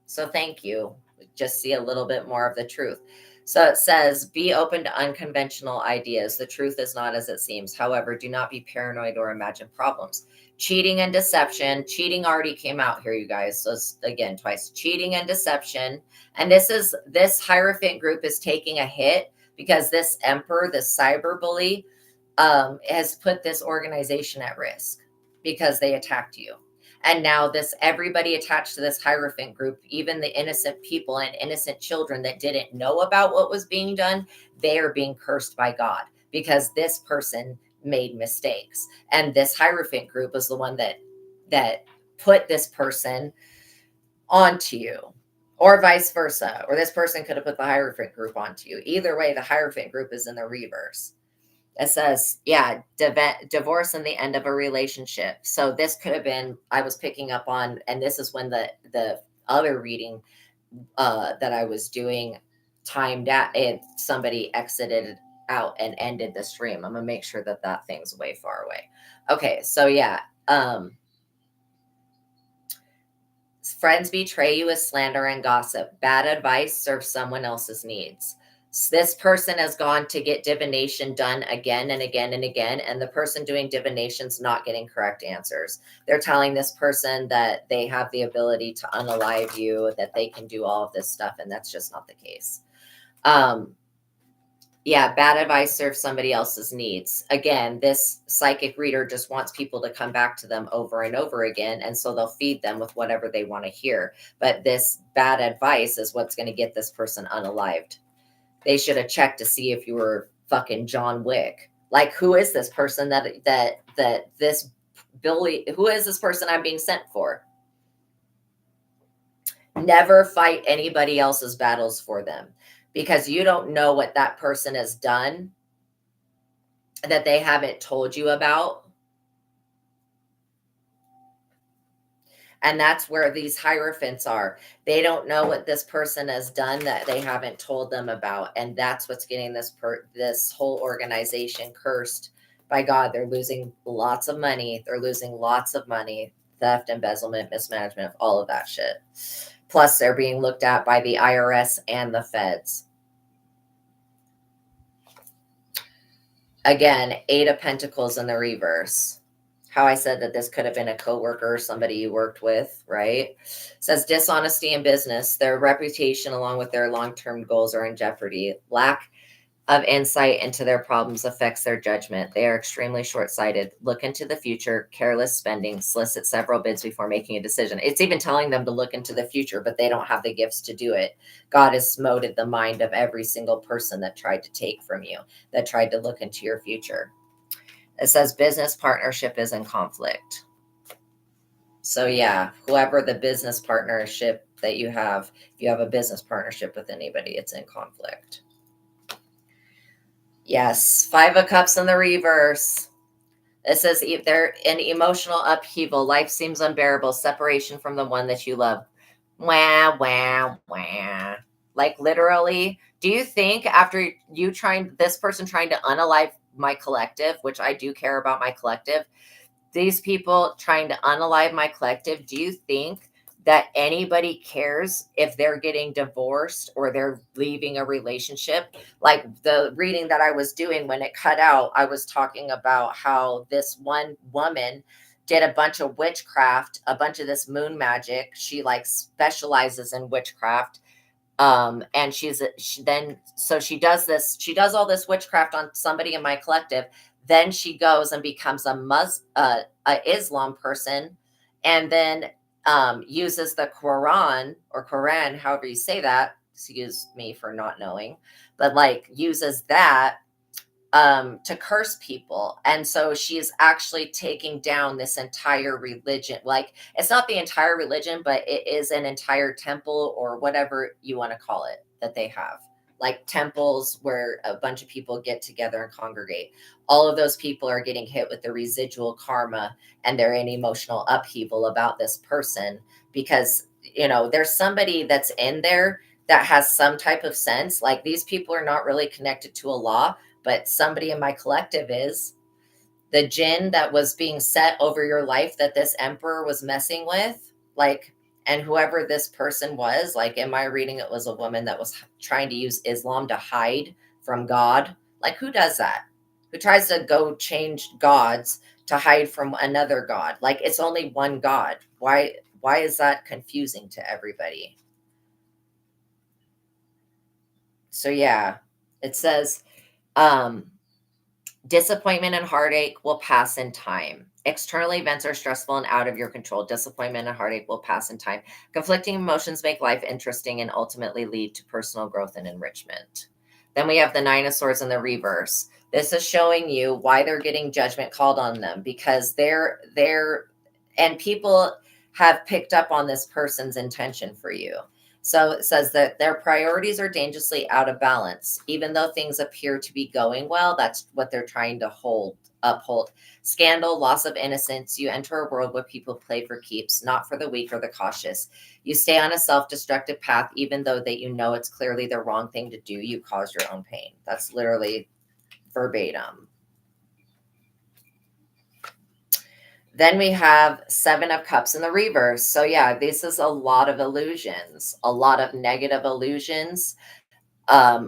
So thank you. Just see a little bit more of the truth. So it says, be open to unconventional ideas. The truth is not as it seems. However, do not be paranoid or imagine problems. Cheating and deception. Cheating already came out here, you guys. So again, twice. Cheating and deception. And this Hierophant group is taking a hit because this emperor, this cyberbully, has put this organization at risk because they attacked you. And now everybody attached to this Hierophant group, even the innocent people and innocent children that didn't know about what was being done, they are being cursed by God because this person made mistakes. And this Hierophant group is the one that put this person onto you, or vice versa. Or this person could have put the Hierophant group onto you. Either way, the Hierophant group is in the reverse. It says, yeah, divorce and the end of a relationship. So this could have been, I was picking up on, and this is when the other reading that I was doing timed at, and somebody exited out and ended the stream. I'm going to make sure that thing's way far away. Okay, so yeah. Friends betray you with slander and gossip. Bad advice serves someone else's needs. This person has gone to get divination done again and again and again, and the person doing divination's not getting correct answers. They're telling this person that they have the ability to unalive you, that they can do all of this stuff, and that's just not the case. Yeah, bad advice serves somebody else's needs. Again, this psychic reader just wants people to come back to them over and over again, and so they'll feed them with whatever they want to hear. But this bad advice is what's going to get this person unalived. They should have checked to see if you were fucking John Wick. Like, who is this person that this Billy? Who is this person I'm being sent for? Never fight anybody else's battles for them, because you don't know what that person has done that they haven't told you about. And that's where these Hierophants are. They don't know what this person has done that they haven't told them about. And that's what's getting this whole organization cursed by God. They're losing lots of money. Theft, embezzlement, mismanagement, all of that shit. Plus, they're being looked at by the IRS and the feds. Again, 8 of Pentacles in the reverse. How I said that this could have been a coworker or somebody you worked with, right? It says dishonesty in business. Their reputation along with their long-term goals are in jeopardy. Lack of insight into their problems affects their judgment. They are extremely short-sighted. Look into the future. Careless spending. Solicit several bids before making a decision. It's even telling them to look into the future, but they don't have the gifts to do it. God has smoted the mind of every single person that tried to take from you, that tried to look into your future. It says business partnership is in conflict. So yeah, whoever the business partnership that you have, if you have a business partnership with anybody, it's in conflict. Yes, 5 of Cups in the reverse. It says they're in emotional upheaval. Life seems unbearable. Separation from the one that you love. Wah, wah, wah. Like literally, do you think after this person trying to unalive my collective, which I do care about my collective, these people trying to unalive my collective, do you think that anybody cares if they're getting divorced or they're leaving a relationship? Like the reading that I was doing, when it cut out, I was talking about how this one woman did a bunch of witchcraft, a bunch of this moon magic. She like specializes in witchcraft. And she does all this witchcraft on somebody in my collective. Then she goes and becomes a Islam person, and then uses the Quran or Quran, however you say that. Excuse me for not knowing, but like uses that to curse people. And so she is actually taking down this entire religion. Like, it's not the entire religion, but it is an entire temple or whatever you want to call it that they have. like temples where a bunch of people get together and congregate. All of those people are getting hit with the residual karma, and they're in emotional upheaval about this person because, there's somebody that's in there that has some type of sense. Like, these people are not really connected to a law, but somebody in my collective is. The jinn that was being set over your life that this emperor was messing with, like, and whoever this person was, like in my reading, it was a woman that was trying to use Islam to hide from God. Like, who does that? Who tries to go change gods to hide from another God? Like, it's only one God. Why is that confusing to everybody? So yeah, it says, disappointment and heartache will pass in time. External events are stressful and out of your control. Disappointment and heartache will pass in time. Conflicting emotions make life interesting and ultimately lead to personal growth and enrichment. Then we have the Nine of Swords in the reverse. This is showing you why they're getting judgment called on them, because and people have picked up on this person's intention for you. So it says that their priorities are dangerously out of balance. Even though things appear to be going well, that's what they're trying to uphold. Scandal, loss of innocence. You enter a world where people play for keeps, not for the weak or the cautious. You stay on a self-destructive path, even though that it's clearly the wrong thing to do. You cause your own pain. That's literally verbatim. Then we have Seven of Cups in the reverse. So yeah, this is a lot of illusions, a lot of negative illusions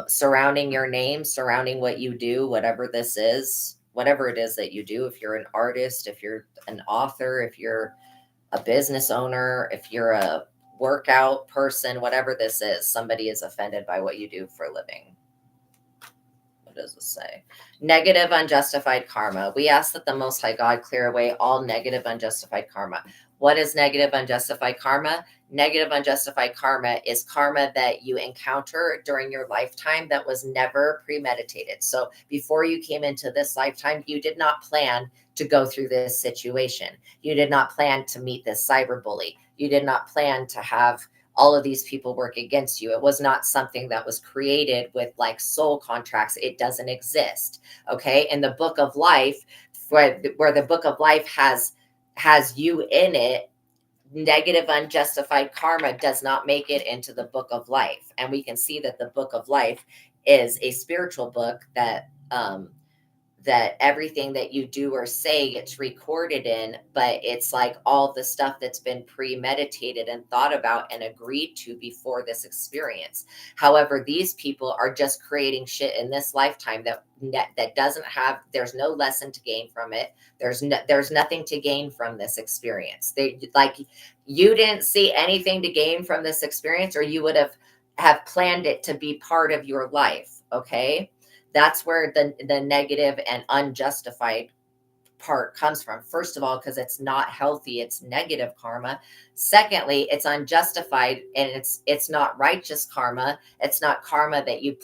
surrounding your name, surrounding what you do, whatever this is, whatever it is that you do. If you're an artist, if you're an author, if you're a business owner, if you're a workout person, whatever this is, somebody is offended by what you do for a living. What does it say? Negative, unjustified karma. We ask that the Most High God clear away all negative, unjustified karma. What is negative, unjustified karma? Negative, unjustified karma is karma that you encounter during your lifetime that was never premeditated. So before you came into this lifetime, you did not plan to go through this situation. You did not plan to meet this cyberbully. You did not plan to have all of these people work against you. It was not something that was created with like soul contracts. It doesn't exist. Okay. In the book of life, where the book of life has you in it, negative unjustified karma does not make it into the book of life. And we can see that the book of life is a spiritual book that that everything that you do or say gets recorded in, but it's like all the stuff that's been premeditated and thought about and agreed to before this experience. However, these people are just creating shit in this lifetime that doesn't have, there's no lesson to gain from it. There's nothing to gain from this experience. You didn't see anything to gain from this experience, or you would have planned it to be part of your life. Okay. That's where the negative and unjustified part comes from. First of all, because it's not healthy, it's negative karma. Secondly, it's unjustified, and it's not righteous karma. It's not karma that you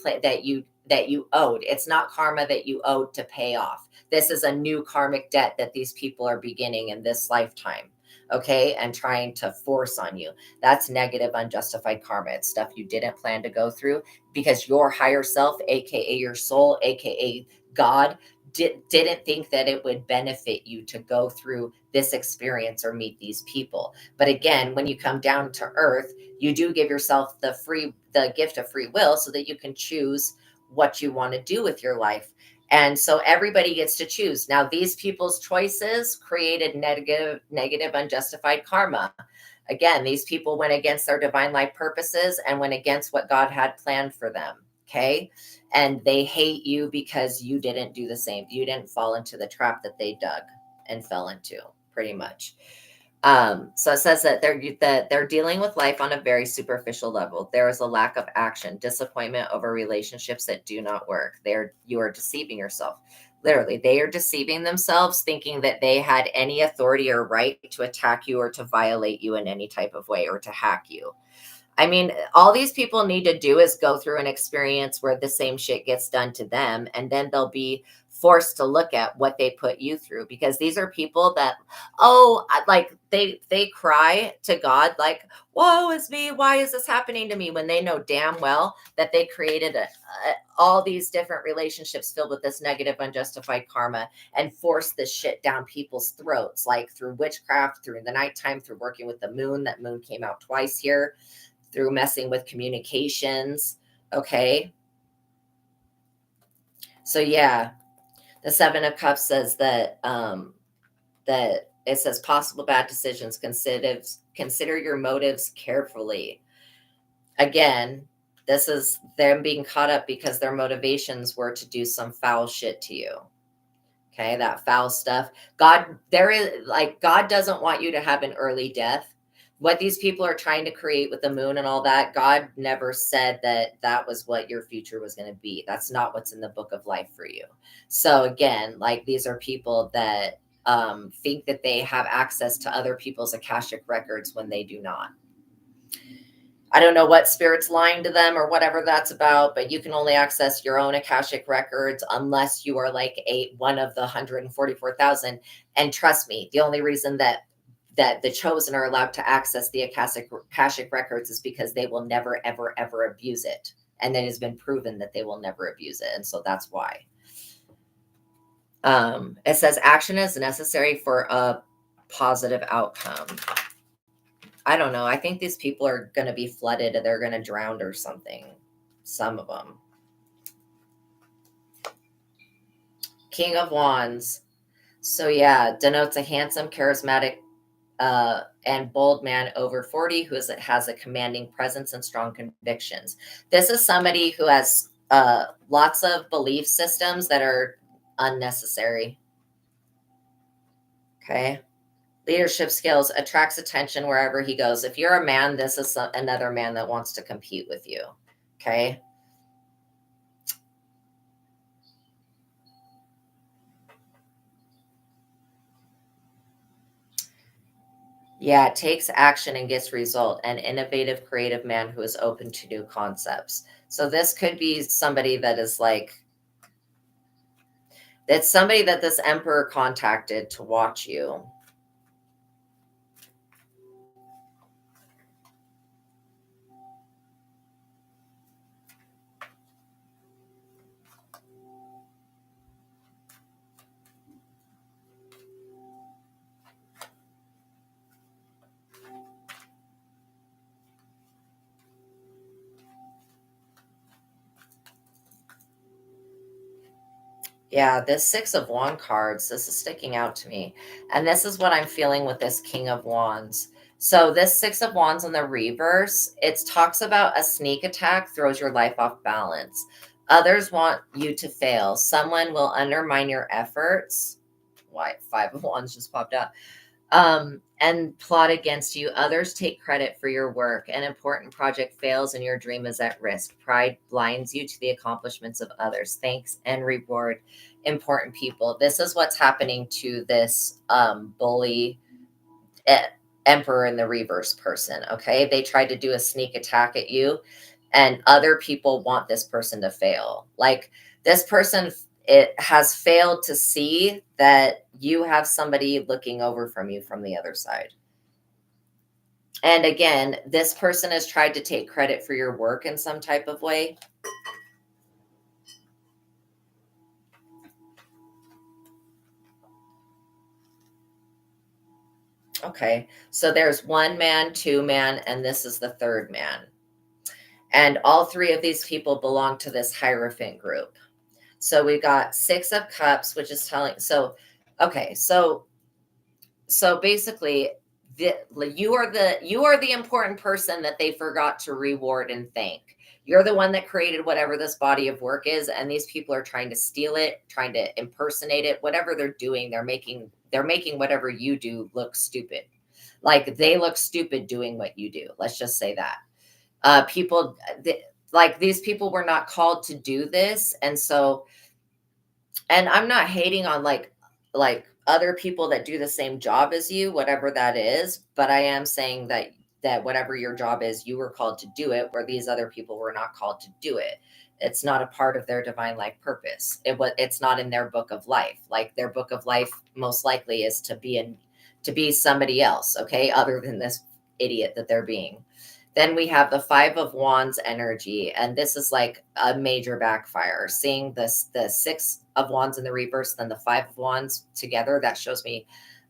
owed. It's not karma that you owed to pay off. This is a new karmic debt that these people are beginning in this lifetime. Okay, and trying to force on you. That's negative, unjustified karma. It's stuff you didn't plan to go through because your higher self, aka your soul, aka God, didn't think that it would benefit you to go through this experience or meet these people. But again, when you come down to earth, you do give yourself the gift of free will so that you can choose what you want to do with your life. And so everybody gets to choose. Now, these people's choices created negative, unjustified karma. Again, these people went against their divine life purposes and went against what God had planned for them. Okay. And they hate you because you didn't do the same. You didn't fall into the trap that they dug and fell into, pretty much. So it says that they're dealing with life on a very superficial level. There is a lack of action, disappointment over relationships that do not work. You are deceiving yourself. Literally, they are deceiving themselves, thinking that they had any authority or right to attack you or to violate you in any type of way or to hack you. I mean, all these people need to do is go through an experience where the same shit gets done to them, and then they'll be forced to look at what they put you through, because these are people that, like they cry to God like, woe is me, why is this happening to me, when they know damn well that they created all these different relationships filled with this negative unjustified karma and forced this shit down people's throats, like through witchcraft, through the nighttime, through working with the moon. That moon came out twice here, through messing with communications. Okay, so yeah, the Seven of Cups says that that it says possible bad decisions. Consider your motives carefully. Again, this is them being caught up because their motivations were to do some foul shit to you. Okay, that foul stuff. God doesn't want you to have an early death. What these people are trying to create with the moon and all that, God never said that that was what your future was going to be. That's not what's in the book of life for you. So again, like, these are people that think that they have access to other people's Akashic records when they do not. I don't know what spirit's lying to them or whatever that's about, but you can only access your own Akashic records unless you are like one of the 144,000. And trust me, the only reason that the chosen are allowed to access the Akashic records is because they will never, ever, ever abuse it. And it has been proven that they will never abuse it. And so that's why. It says action is necessary for a positive outcome. I don't know. I think these people are going to be flooded. They're going to drown or something. Some of them. King of Wands. So yeah, denotes a handsome, charismatic, and bold man over 40 who has a commanding presence and strong convictions. This is somebody who has lots of belief systems that are unnecessary. Okay. Leadership skills, attracts attention wherever he goes. If you're a man, this is another man that wants to compete with you. Okay. Yeah, takes action and gets result. An innovative, creative man who is open to new concepts. So this could be somebody that is like, it's somebody that this emperor contacted to watch you. Yeah, this Six of Wands cards, this is sticking out to me. And this is what I'm feeling with this King of Wands. So this Six of Wands in the reverse, it talks about a sneak attack throws your life off balance. Others want you to fail. Someone will undermine your efforts. Why? Five of Wands just popped out. And plot against you. Others take credit for your work. An important project fails and your dream is at risk. Pride blinds you to the accomplishments of others. Thanks and reward important people. This is what's happening to this bully emperor in the reverse person. Okay. They tried to do a sneak attack at you, and other people want this person to fail. Like, this person, it has failed to see that you have somebody looking over from you from the other side. And again, this person has tried to take credit for your work in some type of way. Okay, so there's one man, two man, and this is the third man. And all three of these people belong to this Hierophant group. So we got Six of Cups, which is telling, so, okay, so basically, you are the important person that they forgot to reward and thank. You're the one that created whatever this body of work is, and these people are trying to steal it, trying to impersonate it. Whatever they're doing, they're making whatever you do look stupid. Like, they look stupid doing what you do. Let's just say that. Like, these people were not called to do this, and so, and I'm not hating on like other people that do the same job as you, whatever that is, but I am saying that that whatever your job is, you were called to do it, where these other people were not called to do it. It's not a part of their divine life purpose. It's not in their book of life. Like their book of life most likely is to be somebody else, okay, other than this idiot that they're being. Then we have the Five of Wands energy, and this is like a major backfire. Seeing this, the Six of Wands in the reverse, then the Five of Wands together, that shows me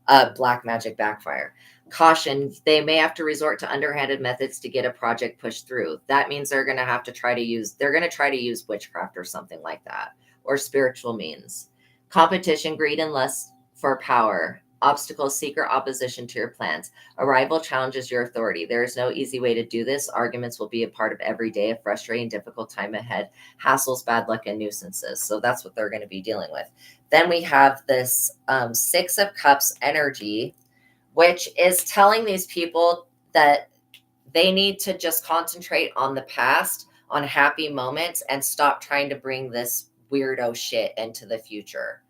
a black magic backfire. Caution, they may have to resort to underhanded methods to get a project pushed through. That means they're going to try to use witchcraft or something like that, or spiritual means. Competition, greed, and lust for power. Obstacles, secret opposition to your plans. A rival challenges your authority. There is no easy way to do this. Arguments will be a part of every day, a frustrating, difficult time ahead. Hassles, bad luck, and nuisances. So that's what they're going to be dealing with. Then we have this Six of Cups energy, which is telling these people that they need to just concentrate on the past, on happy moments, and stop trying to bring this weirdo shit into the future.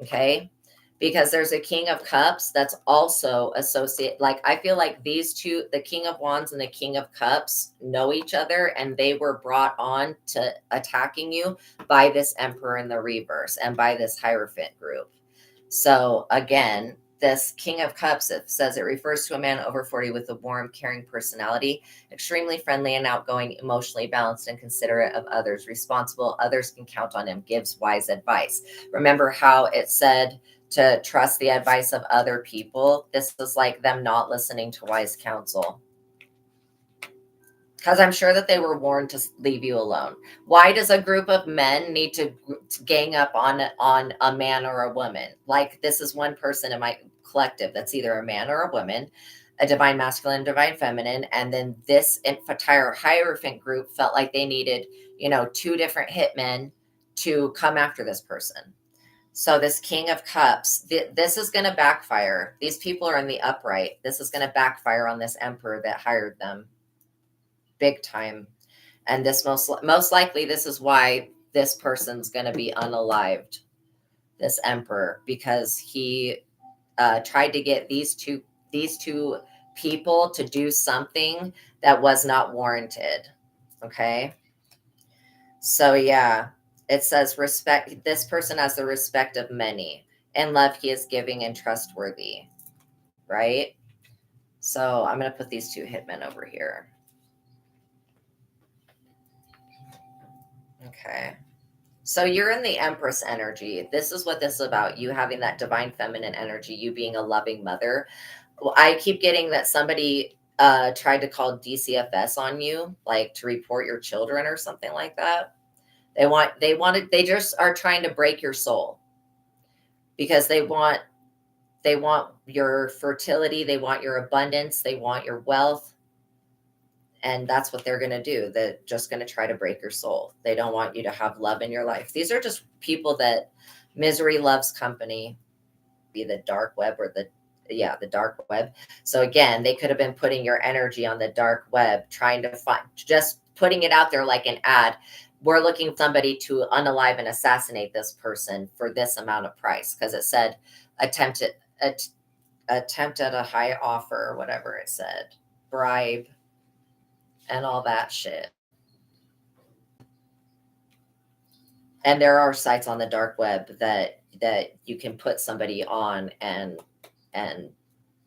Okay? Because there's a King of Cups that's also associated. Like, I feel like these two, the King of Wands and the King of Cups, know each other, and they were brought on to attacking you by this Emperor in the reverse and by this Hierophant group. So again, this King of Cups, it says it refers to a man over 40 with a warm, caring personality, extremely friendly and outgoing, emotionally balanced and considerate of others, responsible. Others can count on him, gives wise advice. Remember how it said to trust the advice of other people? This is like them not listening to wise counsel. Because I'm sure that they were warned to leave you alone. Why does a group of men need to gang up on a man or a woman? Like, this is one person in my collective that's either a man or a woman, a divine masculine, divine feminine, and then this entire Hierophant group felt like they needed, two different hitmen to come after this person. So this King of Cups, this is going to backfire. These people are in the upright. This is going to backfire on this Emperor that hired them. Big time. And this most likely, this is why this person's going to be unalived, this Emperor, because he tried to get these two people to do something that was not warranted. Okay. So yeah, it says respect. This person has the respect of many. In love, he is giving and trustworthy. Right. So I'm going to put these two hitmen over here. Okay. So you're in the Empress energy. This is what this is about. You having that divine feminine energy, you being a loving mother. I keep getting that somebody tried to call DCFS on you, like to report your children or something like that. They just are trying to break your soul because they want your fertility. They want your abundance. They want your wealth. And that's what they're going to do. They're just going to try to break your soul. They don't want you to have love in your life. These are just people that misery loves company, be the dark web or the dark web. So again, they could have been putting your energy on the dark web, trying to find, just putting it out there like an ad. We're looking for somebody to unalive and assassinate this person for this amount of price. Because it said attempt at a high offer, or whatever it said, bribe, and all that shit. And there are sites on the dark web that you can put somebody on and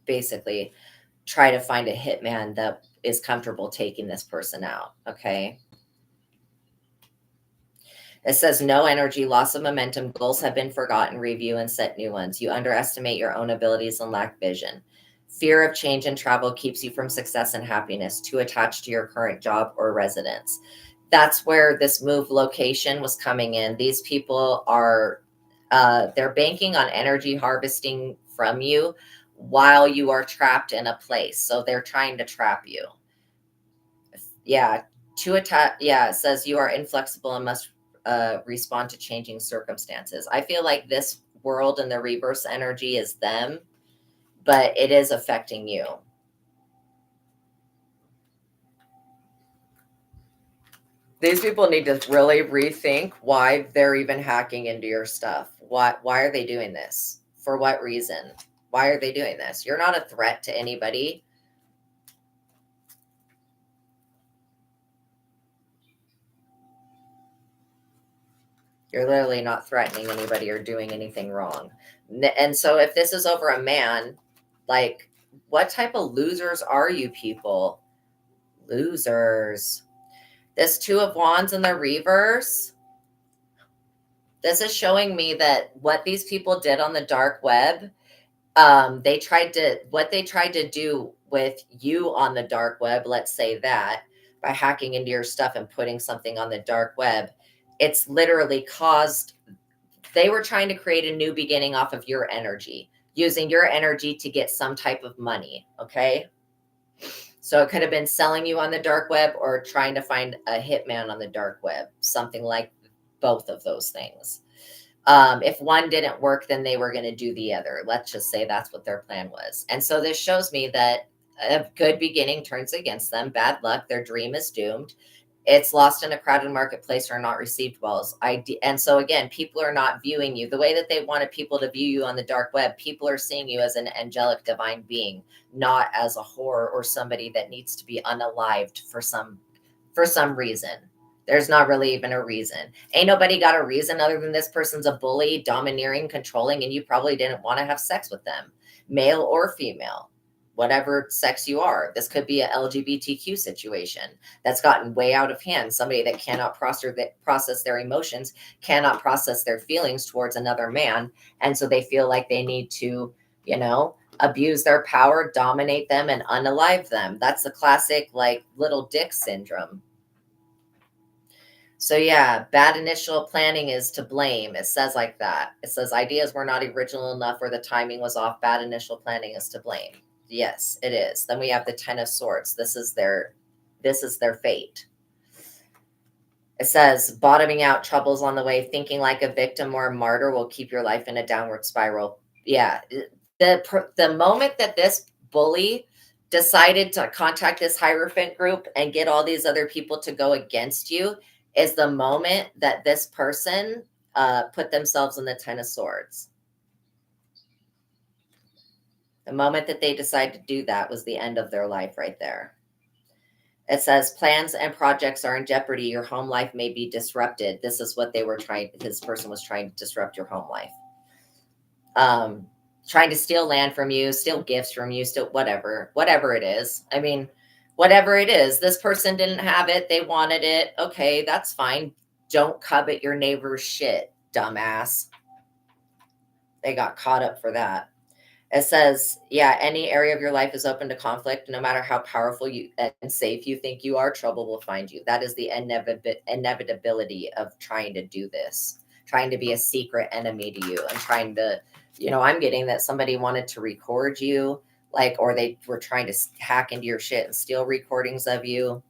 basically try to find a hitman that is comfortable taking this person out. Okay. It says no energy, loss of momentum, goals have been forgotten, review and set new ones. You underestimate your own abilities and lack vision. Fear of change and travel keeps you from success and happiness, too attached to your current job or residence. That's where this move location was coming in. These people are, they're banking on energy harvesting from you while you are trapped in a place. So they're trying to trap you. Yeah. It says you are inflexible and must respond to changing circumstances. I feel like this world and the reverse energy is them, but it is affecting you. These people need to really rethink why they're even hacking into your stuff. Why are they doing this? For what reason? Why are they doing this? You're not a threat to anybody. You're literally not threatening anybody or doing anything wrong. And so if this is over a man, like, what type of losers are you people? Losers. This Two of Wands in the reverse. This is showing me that what these people did on the dark web, what they tried to do with you on the dark web, let's say that, by hacking into your stuff and putting something on the dark web, it's literally caused, they were trying to create a new beginning off of your energy, using your energy to get some type of money. Okay. So it could have been selling you on the dark web or trying to find a hitman on the dark web, something like both of those things. If one didn't work, then they were going to do the other. Let's just say that's what their plan was. And so this shows me that a good beginning turns against them. Bad luck. Their dream is doomed. It's lost in a crowded marketplace or not received well. And so again, people are not viewing you the way that they wanted people to view you on the dark web. People are seeing you as an angelic divine being, not as a whore or somebody that needs to be unalived for some reason. There's not really even a reason. Ain't nobody got a reason other than this person's a bully, domineering, controlling, and you probably didn't want to have sex with them, male or female, whatever sex you are. This could be a LGBTQ situation that's gotten way out of hand. Somebody that cannot process their emotions, cannot process their feelings towards another man. And so they feel like they need to, abuse their power, dominate them, and unalive them. That's the classic, like, little dick syndrome. So yeah, bad initial planning is to blame. It says like that. It says ideas were not original enough or the timing was off. Bad initial planning is to blame. Yes, it is. Then we have the 10 of Swords. This is their fate. It says bottoming out, troubles on the way, thinking like a victim or a martyr will keep your life in a downward spiral. Yeah. The moment that this bully decided to contact this Hierophant group and get all these other people to go against you is the moment that this person put themselves in the 10 of Swords. The moment that they decide to do that was the end of their life right there. It says plans and projects are in jeopardy. Your home life may be disrupted. This is what this person was trying to disrupt your home life. Trying to steal land from you, steal gifts from you, steal whatever it is. I mean, whatever it is, this person didn't have it. They wanted it. Okay, that's fine. Don't covet your neighbor's shit, dumbass. They got caught up for that. It says, yeah, any area of your life is open to conflict. No matter how powerful you and safe you think you are, trouble will find you. That is the inevitability of trying to do this, trying to be a secret enemy to you and trying to, I'm getting that somebody wanted to record you, or they were trying to hack into your shit and steal recordings of you.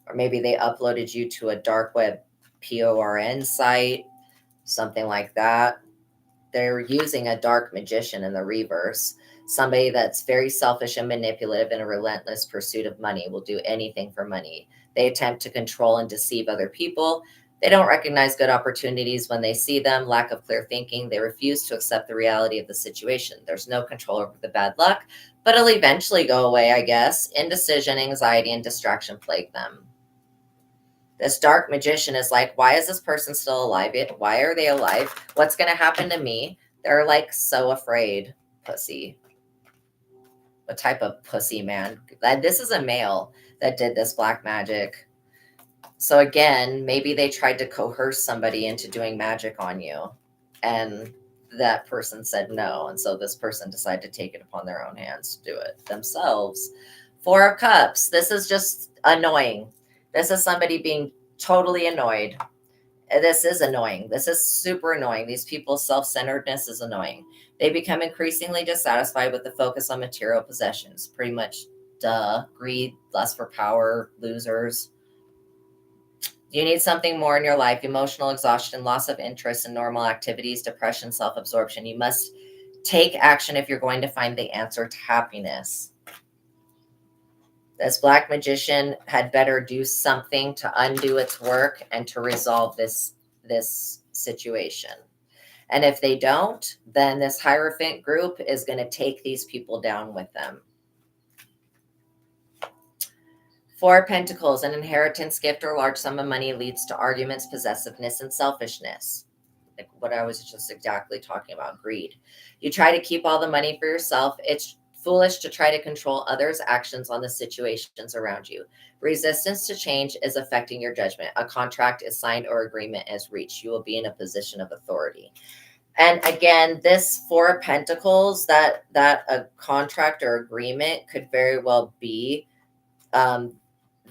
Or maybe they uploaded you to a dark web PORN site, something like that. They're using a dark magician in the reverse. Somebody that's very selfish and manipulative in a relentless pursuit of money, will do anything for money. They attempt to control and deceive other people. They don't recognize good opportunities when they see them. Lack of clear thinking. They refuse to accept the reality of the situation. There's no control over the bad luck, but it'll eventually go away, I guess. Indecision, anxiety, and distraction plague them. This dark magician is like, why is this person still alive? Why are they alive? What's going to happen to me? They're like so afraid. Pussy. What type of pussy, man? This is a male that did this black magic. So again, maybe they tried to coerce somebody into doing magic on you. And that person said no. And so this person decided to take it upon their own hands to do it themselves. 4 of Cups. This is just annoying. This is somebody being totally annoyed. This is annoying. This is super annoying. These people's self-centeredness is annoying. They become increasingly dissatisfied with the focus on material possessions. Pretty much, greed, lust for power, losers. You need something more in your life. Emotional exhaustion, loss of interest in normal activities, depression, self-absorption. You must take action if you're going to find the answer to happiness. This black magician had better do something to undo its work and to resolve this situation. And if they don't, then this Hierophant group is going to take these people down with them. 4 of Pentacles, an inheritance, gift, or large sum of money leads to arguments, possessiveness, and selfishness. like what I was just exactly talking about, greed. You try to keep all the money for yourself. It's foolish to try to control others' actions on the situations around you. Resistance to change is affecting your judgment. A contract is signed or agreement is reached. You will be in a position of authority. And again, this Four of Pentacles, that a contract or agreement could very well be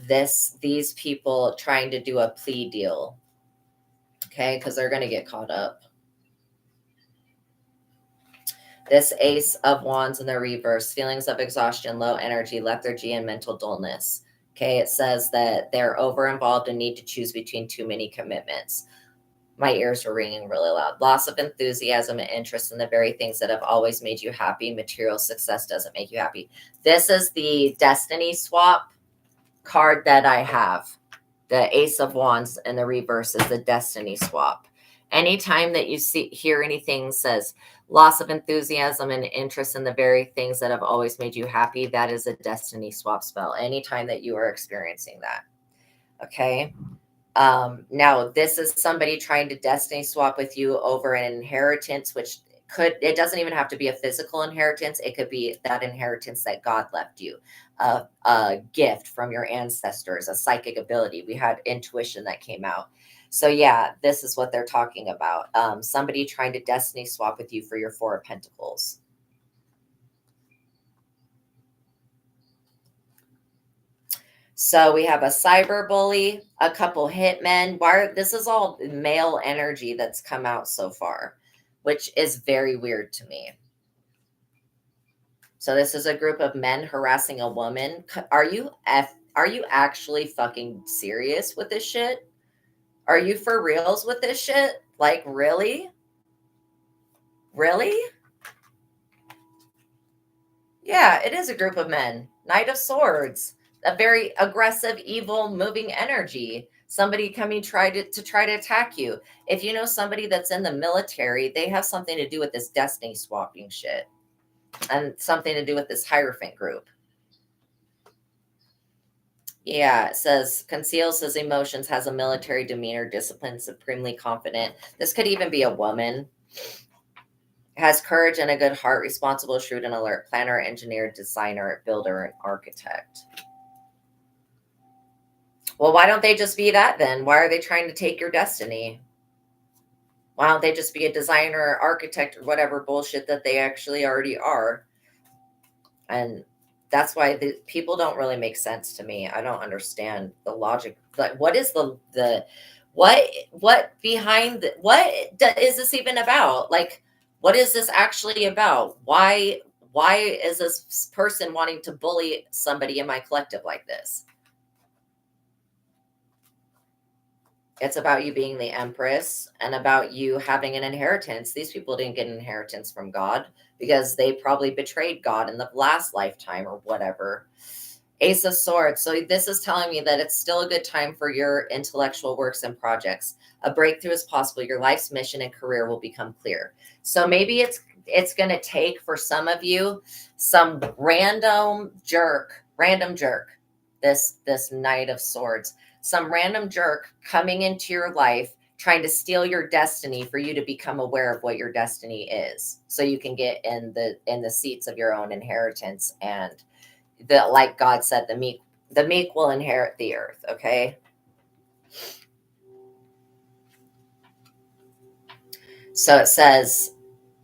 these people trying to do a plea deal. Okay, because they're going to get caught up. This Ace of Wands in the reverse, feelings of exhaustion, low energy, lethargy, and mental dullness. Okay, it says that they're over involved and need to choose between too many commitments. My ears were ringing really loud. Loss of enthusiasm and interest in the very things that have always made you happy. Material success doesn't make you happy. This is the destiny swap card that I have. The Ace of Wands in the reverse is the destiny swap. Anytime that you hear anything says loss of enthusiasm and interest in the very things that have always made you happy, that is a destiny swap spell. Anytime that you are experiencing that. Okay. Now this is somebody trying to destiny swap with you over an inheritance, which it doesn't even have to be a physical inheritance. It could be that inheritance that God left you, a gift from your ancestors, a psychic ability. We had intuition that came out. So yeah, this is what they're talking about. Somebody trying to destiny swap with you for your Four of Pentacles. So we have a cyber bully, a couple hitmen. This is all male energy that's come out so far, which is very weird to me. So this is a group of men harassing a woman. Are you actually fucking serious with this shit? Are you for reals with this shit? Like, really? Really? Yeah, it is a group of men. Knight of Swords. A very aggressive, evil, moving energy. Somebody coming try to attack you. If you know somebody that's in the military, they have something to do with this destiny swapping shit. And something to do with this Hierophant group. Yeah, it says conceals his emotions, has a military demeanor, disciplined, supremely confident. This could even be a woman. Has courage and a good heart, responsible, shrewd, and alert. Planner, engineer, designer, builder, and architect. Well, why don't they just be that then? Why are they trying to take your destiny? Why don't they just be a designer, architect, or whatever bullshit that they actually already are? And that's why the people don't really make sense to me. I don't understand the logic. Like, what is what behind is this even about? Like, what is this actually about? Why is this person wanting to bully somebody in my collective like this? It's about you being the Empress and about you having an inheritance. These people didn't get an inheritance from God because they probably betrayed God in the last lifetime or whatever. Ace of Swords. So this is telling me that it's still a good time for your intellectual works and projects. A breakthrough is possible. Your life's mission and career will become clear. So maybe it's going to take for some of you some random jerk, this Knight of Swords, some random jerk coming into your life trying to steal your destiny for you to become aware of what your destiny is, so you can get in the seats of your own inheritance. And like God said, the meek will inherit the earth. Okay. So it says,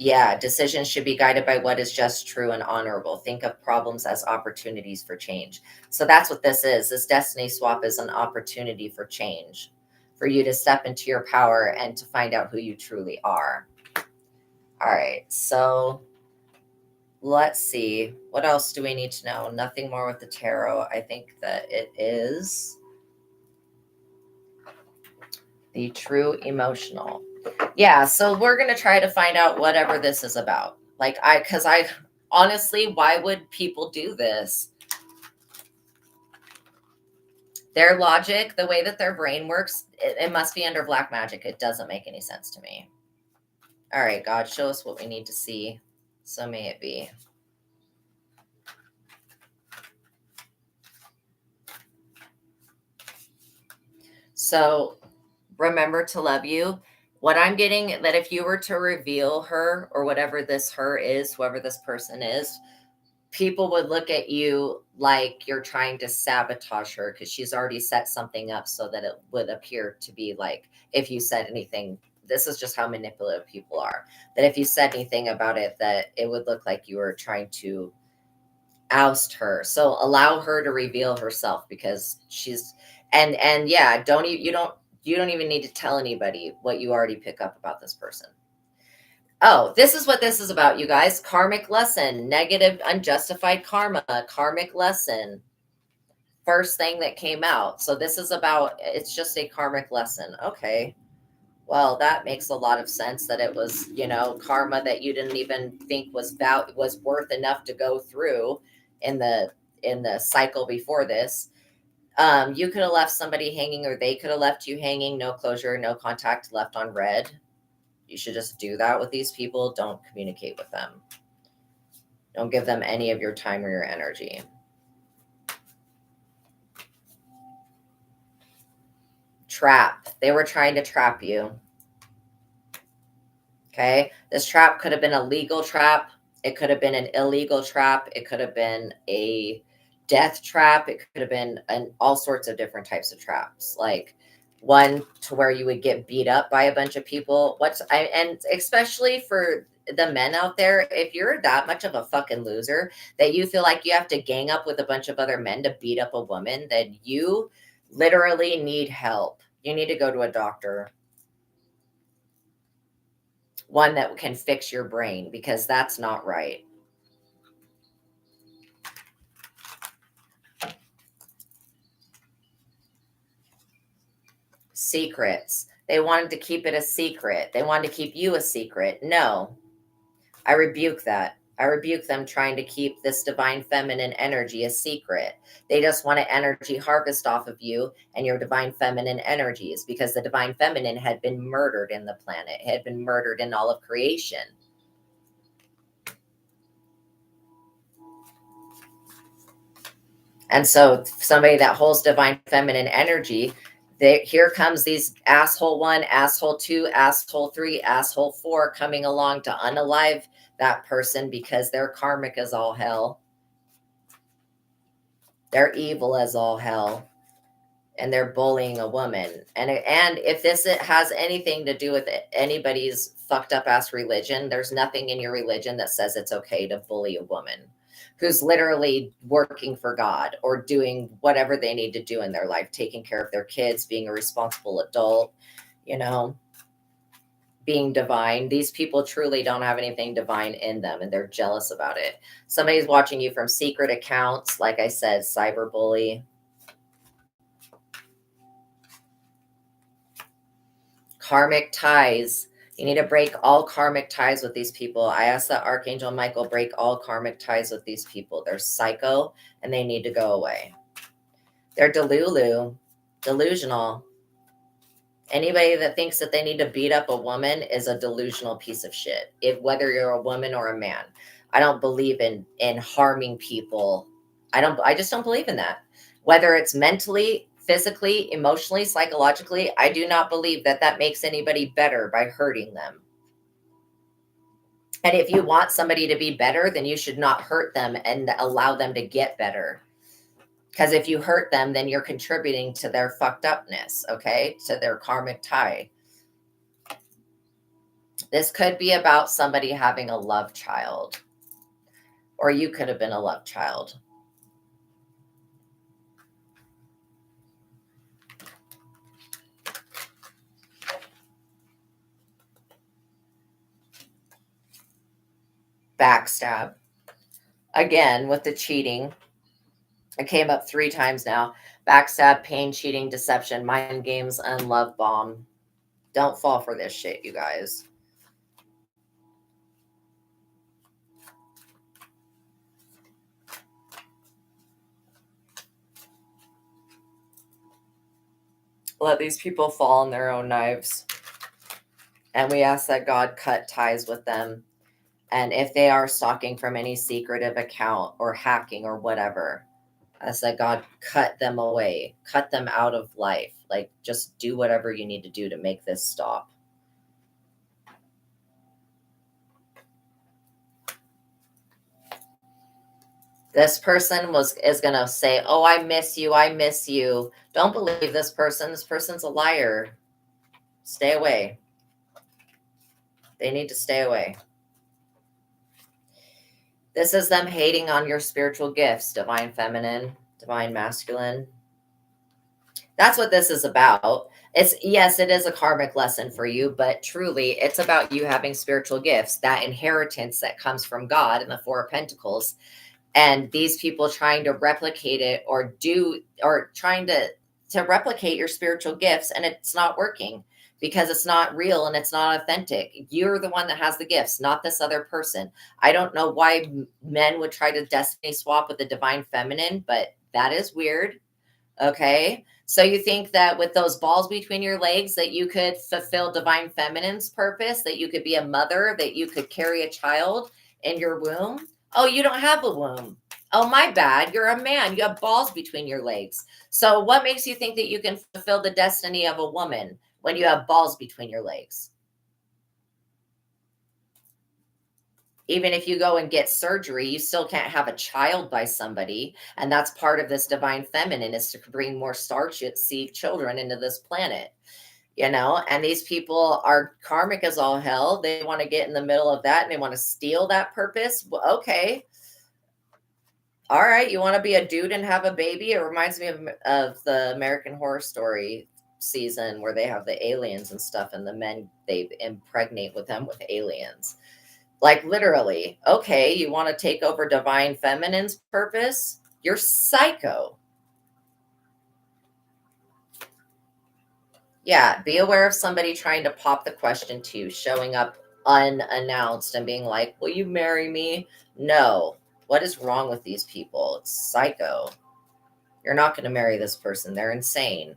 yeah, decisions should be guided by what is just, true, and honorable. Think of problems as opportunities for change. So that's what this is. This destiny swap is an opportunity for change, for you to step into your power and to find out who you truly are. All right. So let's see. What else do we need to know? Nothing more with the tarot. I think that it is the true emotional. Yeah, so we're going to try to find out whatever this is about. Because I honestly, why would people do this? Their logic, the way that their brain works, it must be under black magic. It doesn't make any sense to me. All right, God, show us what we need to see. So may it be. So remember to love you. What I'm getting, that if you were to reveal her or whatever this her is, whoever this person is, people would look at you like you're trying to sabotage her because she's already set something up so that it would appear to be like, if you said anything, this is just how manipulative people are, that if you said anything about it, that it would look like you were trying to oust her. So allow her to reveal herself, because she's, and yeah, you don't even need to tell anybody what you already pick up about this person. Oh, this is what this is about, you guys. Karmic lesson, negative, unjustified karma, karmic lesson. First thing that came out. So this is about, it's just a karmic lesson. Okay. Well, that makes a lot of sense, that it was, karma that you didn't even think was worth enough to go through in the cycle before this. You could have left somebody hanging, or they could have left you hanging, no closure, no contact, left on red. You should just do that with these people. Don't communicate with them. Don't give them any of your time or your energy. Trap. They were trying to trap you. Okay. This trap could have been a legal trap. It could have been an illegal trap. It could have been a death trap. It could have been all sorts of different types of traps. Like one to where you would get beat up by a bunch of people. And especially for the men out there, if you're that much of a fucking loser that you feel like you have to gang up with a bunch of other men to beat up a woman, then you literally need help. You need to go to a doctor, one that can fix your brain, because that's not right. Secrets. They wanted to keep it a secret. They wanted to keep you a secret. No, I rebuke that. I rebuke them trying to keep this divine feminine energy a secret. They just want to energy harvest off of you and your divine feminine energies, because the divine feminine had been murdered in the planet, had been murdered in all of creation. And so somebody that holds divine feminine energy, here comes these asshole 1, asshole 2, asshole 3, asshole 4 coming along to unalive that person, because they're karmic as all hell. They're evil as all hell. And they're bullying a woman. And if this has anything to do with anybody's fucked up ass religion, there's nothing in your religion that says it's okay to bully a woman who's literally working for God or doing whatever they need to do in their life, taking care of their kids, being a responsible adult, being divine. These people truly don't have anything divine in them, and they're jealous about it. Somebody's watching you from secret accounts, like I said, cyberbully. Karmic ties. You need to break all karmic ties with these people. I ask that Archangel Michael break all karmic ties with these people. They're psycho and they need to go away. They're delusional. Anybody that thinks that they need to beat up a woman is a delusional piece of shit. Whether you're a woman or a man. I don't believe in harming people. I just don't believe in that. Whether it's mentally, physically, emotionally, psychologically, I do not believe that makes anybody better by hurting them. And if you want somebody to be better, then you should not hurt them and allow them to get better. Because if you hurt them, then you're contributing to their fucked upness, okay? To their karmic tie. This could be about somebody having a love child. Or you could have been a love child. Backstab. Again, with the cheating. It came up 3 times now. Backstab, pain, cheating, deception, mind games, and love bomb. Don't fall for this shit, you guys. Let these people fall on their own knives. And we ask that God cut ties with them. And if they are stalking from any secretive account or hacking or whatever, I said, God, cut them away, cut them out of life. Like, just do whatever you need to do to make this stop. This person is going to say, oh, I miss you. I miss you. Don't believe this person. This person's a liar. Stay away. They need to stay away. This is them hating on your spiritual gifts, divine feminine, divine masculine. That's what this is about. Yes, it is a karmic lesson for you, but truly it's about you having spiritual gifts, that inheritance that comes from God in the Four of Pentacles, and these people trying to replicate it or trying to replicate your spiritual gifts, and it's not working because it's not real and it's not authentic. You're the one that has the gifts, not this other person. I don't know why men would try to destiny swap with the divine feminine, but that is weird. Okay. So you think that with those balls between your legs that you could fulfill divine feminine's purpose, that you could be a mother, that you could carry a child in your womb? Oh, you don't have a womb. Oh, my bad. You're a man. You have balls between your legs. So what makes you think that you can fulfill the destiny of a woman when you have balls between your legs? Even if you go and get surgery, you still can't have a child by somebody. And that's part of this divine feminine, is to bring more star seed children into this planet, and these people are karmic as all hell. They want to get in the middle of that and they want to steal that purpose. Well, okay. All right. You want to be a dude and have a baby? It reminds me of the American Horror Story season where they have the aliens and stuff, and the men, they impregnate with them with aliens. Like literally, okay, you want to take over divine feminine's purpose? You're psycho. Yeah, be aware of somebody trying to pop the question to you, showing up unannounced and being like, will you marry me? No. What is wrong with these people? It's psycho. You're not going to marry this person. They're insane.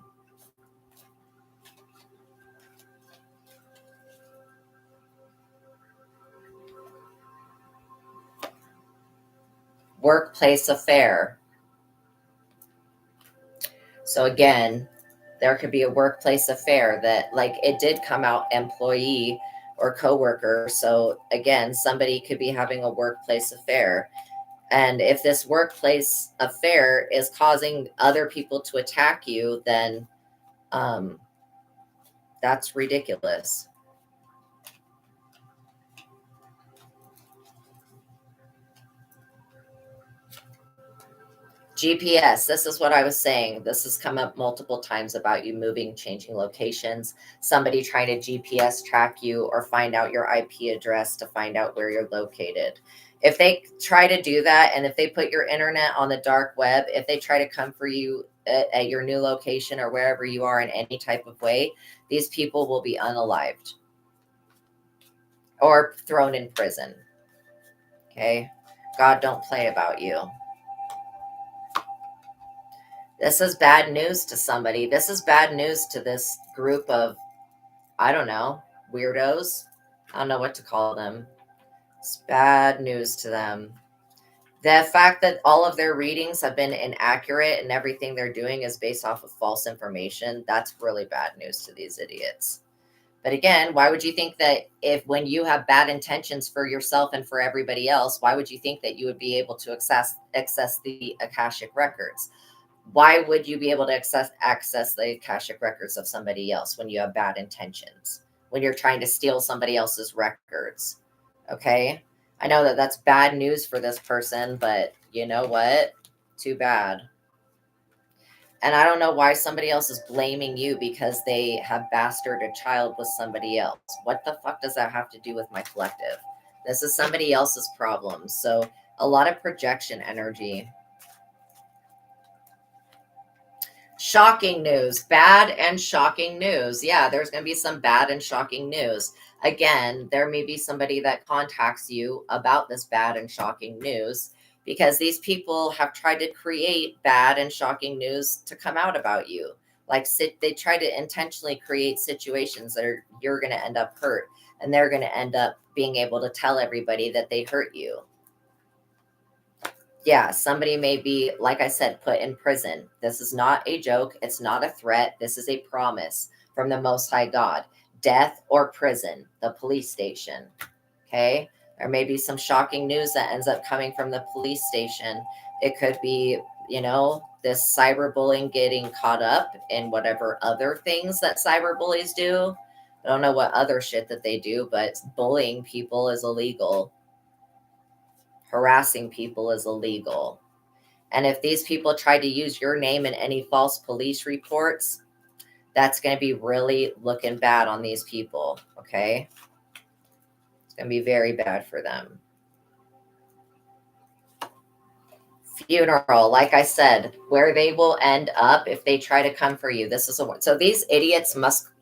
Workplace affair. So again, there could be a workplace affair that, like, it did come out employee or coworker. So again, somebody could be having a workplace affair. And if this workplace affair is causing other people to attack you, then that's ridiculous. GPS, this is what I was saying. This has come up multiple times about you moving, changing locations, somebody trying to GPS track you or find out your IP address to find out where you're located. If they try to do that, and if they put your internet on the dark web, if they try to come for you at your new location or wherever you are in any type of way, these people will be unalived or thrown in prison. Okay? God don't play about you. This is bad news to somebody. This is bad news to this group of, I don't know, weirdos. I don't know what to call them. It's bad news to them. The fact that all of their readings have been inaccurate and everything they're doing is based off of false information, that's really bad news to these idiots. But again, why would you think that when you have bad intentions for yourself and for everybody else, why would you think that you would be able to access the Akashic records? Why would you be able to access the Akashic records of somebody else when you have bad intentions, when you're trying to steal somebody else's records? Okay. I know that that's bad news for this person, but you know what? Too bad. And I don't know why somebody else is blaming you because they have bastarded a child with somebody else. What the fuck does that have to do with my collective? This is somebody else's problem. So a lot of projection energy. Shocking news, bad and shocking news. Yeah, there's going to be some bad and shocking news. Again, there may be somebody that contacts you about this bad and shocking news because these people have tried to create bad and shocking news to come out about you. Like they try to intentionally create situations that you're going to end up hurt, and they're going to end up being able to tell everybody that they hurt you. Yeah, somebody may be, like I said, put in prison. This is not a joke. It's not a threat. This is a promise from the Most High God. Death or prison, the police station. Okay? There may be some shocking news that ends up coming from the police station. It could be, you know, this cyberbullying getting caught up in whatever other things that cyberbullies do. I don't know what other shit that they do, but bullying people is illegal. Harassing people is illegal. And if these people try to use your name in any false police reports, that's going to be really looking bad on these people, okay? It's going to be very bad for them. Funeral, like I said, where they will end up if they try to come for you. This is so these idiots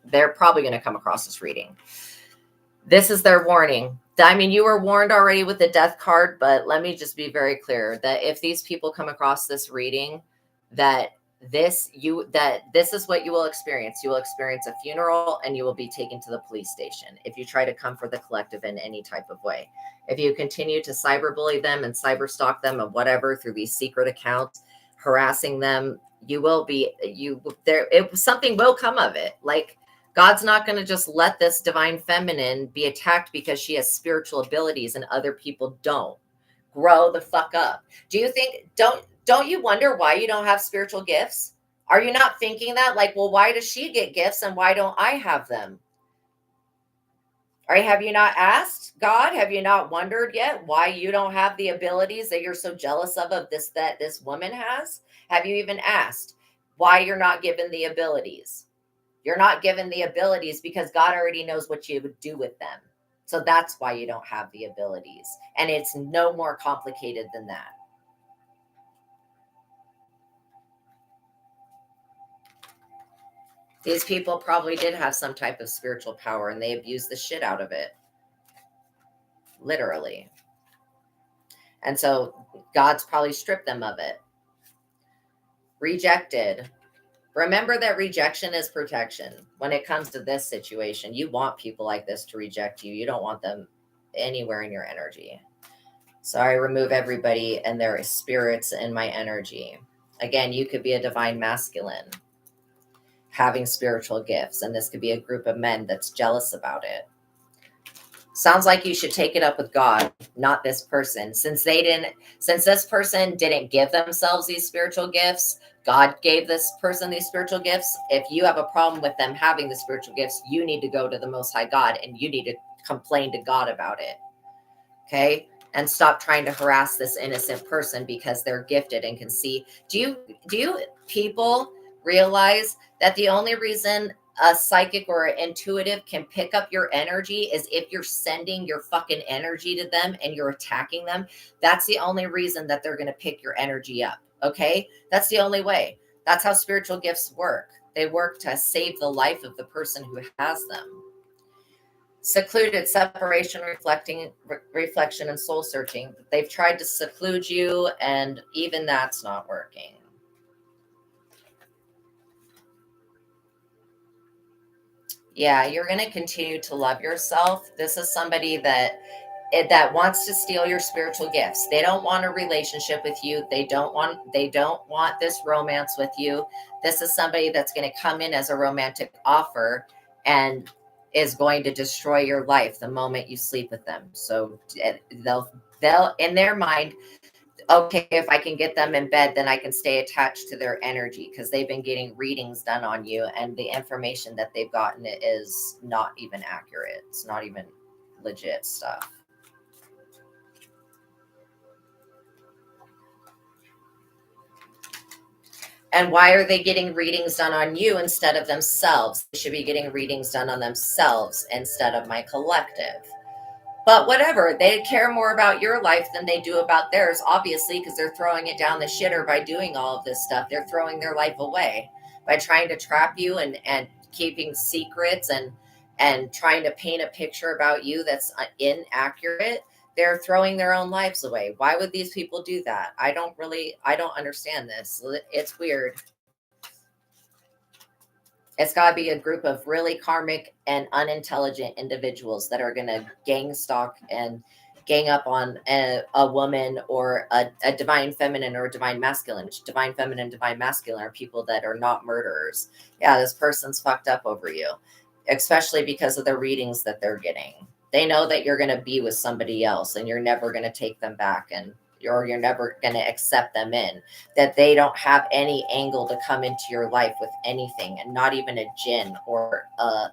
they're probably going to come across this reading. This is their warning. I mean, you were warned already with the death card, but let me just be very clear that if these people come across this reading, that this is what you will experience. You will experience a funeral and you will be taken to the police station if you try to come for the collective in any type of way. If you continue to cyberbully them and cyberstalk them and whatever through these secret accounts, harassing them, something will come of it. Like, God's not going to just let this divine feminine be attacked because she has spiritual abilities and other people don't. Grow the fuck up. Do you think, don't you wonder why you don't have spiritual gifts? Are you not thinking that? Like, well, why does she get gifts and why don't I have them? Or have you not asked God? Have you not wondered yet why you don't have the abilities that you're so jealous of that this woman has? Have you even asked why you're not given the abilities? You're not given the abilities because God already knows what you would do with them. So that's why you don't have the abilities. And it's no more complicated than that. These people probably did have some type of spiritual power and they abused the shit out of it. Literally. And so God's probably stripped them of it. Rejected. Remember that rejection is protection. When it comes to this situation, you want people like this to reject you. You don't want them anywhere in your energy. So I remove everybody and their spirits in my energy. Again, you could be a divine masculine having spiritual gifts, and this could be a group of men that's jealous about it. Sounds like you should take it up with God, not this person. Since this person didn't give themselves these spiritual gifts, God gave this person these spiritual gifts. If you have a problem with them having the spiritual gifts, you need to go to the Most High God and you need to complain to God about it. Okay? And stop trying to harass this innocent person because they're gifted and can see. Do you people realize that the only reason a psychic or an intuitive can pick up your energy is if you're sending your fucking energy to them and you're attacking them? That's the only reason that they're going to pick your energy up. Okay. That's the only way. That's how spiritual gifts work. They work to save the life of the person who has them. Secluded, separation, reflection, and soul searching. They've tried to seclude you and even that's not working. Yeah, you're going to continue to love yourself. This is somebody that wants to steal your spiritual gifts. They don't want a relationship with you. They don't want this romance with you. This is somebody that's going to come in as a romantic offer and is going to destroy your life the moment you sleep with them. So they'll in their mind, okay, if I can get them in bed, then I can stay attached to their energy because they've been getting readings done on you and the information that they've gotten is not even accurate. It's not even legit stuff. And why are they getting readings done on you instead of themselves? They should be getting readings done on themselves instead of my collective. But whatever, they care more about your life than they do about theirs, obviously, because they're throwing it down the shitter by doing all of this stuff. They're throwing their life away by trying to trap you and keeping secrets and trying to paint a picture about you that's inaccurate. They're throwing their own lives away. Why would these people do that? I don't understand this. It's weird. It's got to be a group of really karmic and unintelligent individuals that are going to gang stalk and gang up on a woman or a divine feminine or a divine masculine. Divine feminine, divine masculine are people that are not murderers. Yeah, this person's fucked up over you, especially because of the readings that they're getting. They know that you're going to be with somebody else and you're never going to take them back, and or you're never going to accept them in. That they don't have any angle to come into your life with anything, and not even a djinn or a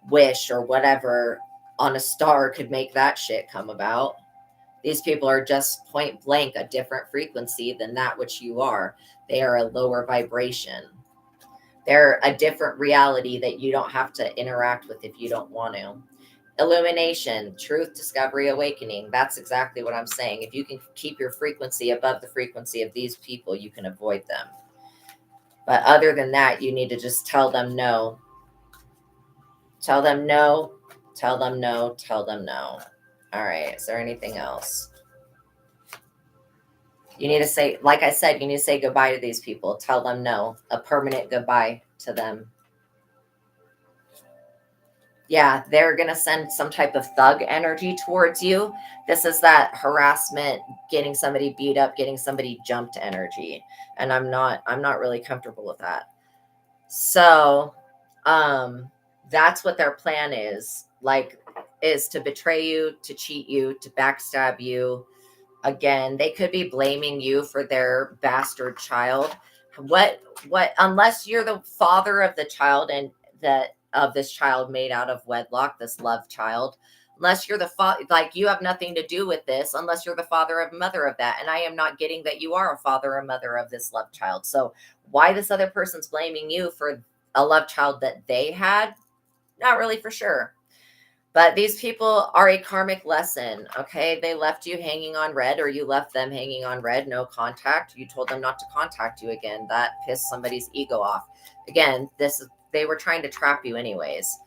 wish or whatever on a star could make that shit come about. These people are just point blank a different frequency than that which you are. They are a lower vibration. They're a different reality that you don't have to interact with if you don't want to. Illumination, truth, discovery, awakening. That's exactly what I'm saying. If you can keep your frequency above the frequency of these people, you can avoid them. But other than that, you need to just tell them no. Tell them no. Tell them no. Tell them no. All right. Is there anything else? You need to say, like I said, you need to say goodbye to these people. Tell them no. A permanent goodbye to them. Yeah, they're going to send some type of thug energy towards you. This is that harassment, getting somebody beat up, getting somebody jumped energy. And I'm not really comfortable with that. So, that's what their plan is. Like, is to betray you, to cheat you, to backstab you. Again, they could be blaming you for their bastard child. What, unless you're the father of the child and that of this child made out of wedlock, this love child, unless you're the father, like you have nothing to do with this, unless you're the father or mother of that. And I am not getting that you are a father or mother of this love child. So why this other person's blaming you for a love child that they had? Not really for sure. But these people are a karmic lesson, okay? They left you hanging on red, or you left them hanging on red, no contact. You told them not to contact you again. That pissed somebody's ego off. Again, they were trying to trap you anyways.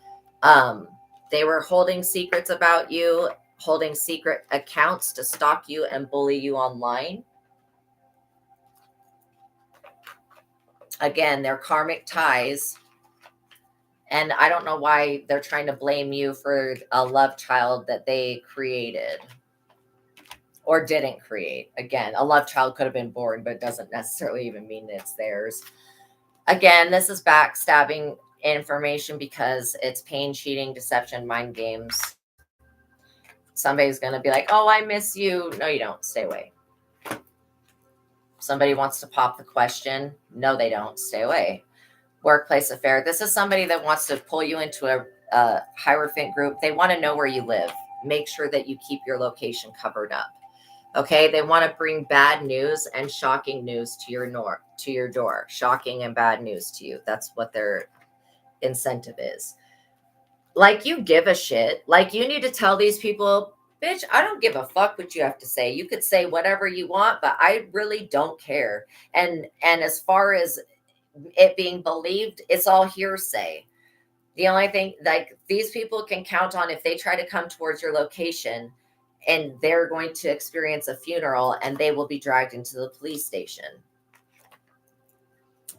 They were holding secrets about you, holding secret accounts to stalk you and bully you online. Again, they're karmic ties. And I don't know why they're trying to blame you for a love child that they created or didn't create. Again, a love child could have been born, but it doesn't necessarily even mean it's theirs. Again, this is backstabbing information because it's pain, cheating, deception, mind games. Somebody's going to be like, oh, I miss you. No, you don't. Stay away. Somebody wants to pop the question. No, they don't. Stay away. Workplace affair. This is somebody that wants to pull you into a Hierophant group. They want to know where you live. Make sure that you keep your location covered up. Okay. They want to bring bad news and shocking news to your door. Shocking and bad news to you. That's what their incentive is. Like, you give a shit. Like, you need to tell these people, bitch, I don't give a fuck what you have to say. You could say whatever you want, but I really don't care. And as far as it being believed, it's all hearsay. The only thing, like, these people can count on, if they try to come towards your location, and they're going to experience a funeral and they will be dragged into the police station.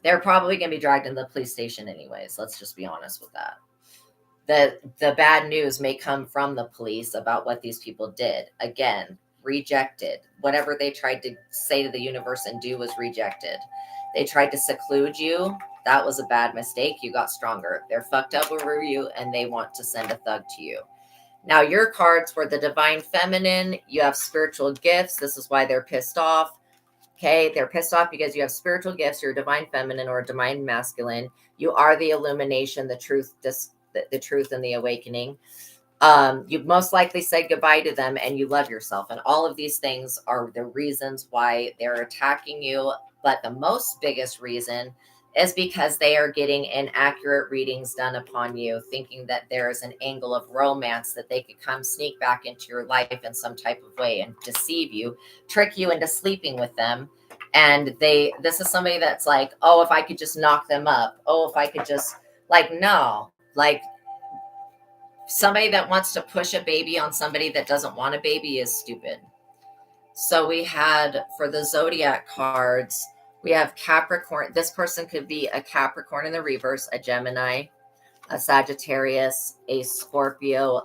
They're probably going to be dragged into the police station anyways. Let's just be honest with that. The bad news may come from the police about what these people did. Again, rejected. Whatever they tried to say to the universe and do was rejected. They tried to seclude you. That was a bad mistake. You got stronger. They're fucked up over you, and they want to send a thug to you. Now, your cards were the divine feminine. You have spiritual gifts. This is why they're pissed off. Okay, they're pissed off because you have spiritual gifts. You're a divine feminine or a divine masculine. You are the illumination, the truth, the truth and the awakening. You most likely said goodbye to them, and you love yourself. And all of these things are the reasons why they're attacking you. But the most biggest reason is because they are getting inaccurate readings done upon you, thinking that there is an angle of romance that they could come sneak back into your life in some type of way and deceive you, trick you into sleeping with them. And this is somebody that's like, oh, if I could just knock them up. Oh, if I could just, like, no, like, somebody that wants to push a baby on somebody that doesn't want a baby is stupid. So we had, for the Zodiac cards, we have Capricorn. This person could be a Capricorn in the reverse, a Gemini, a Sagittarius, a Scorpio,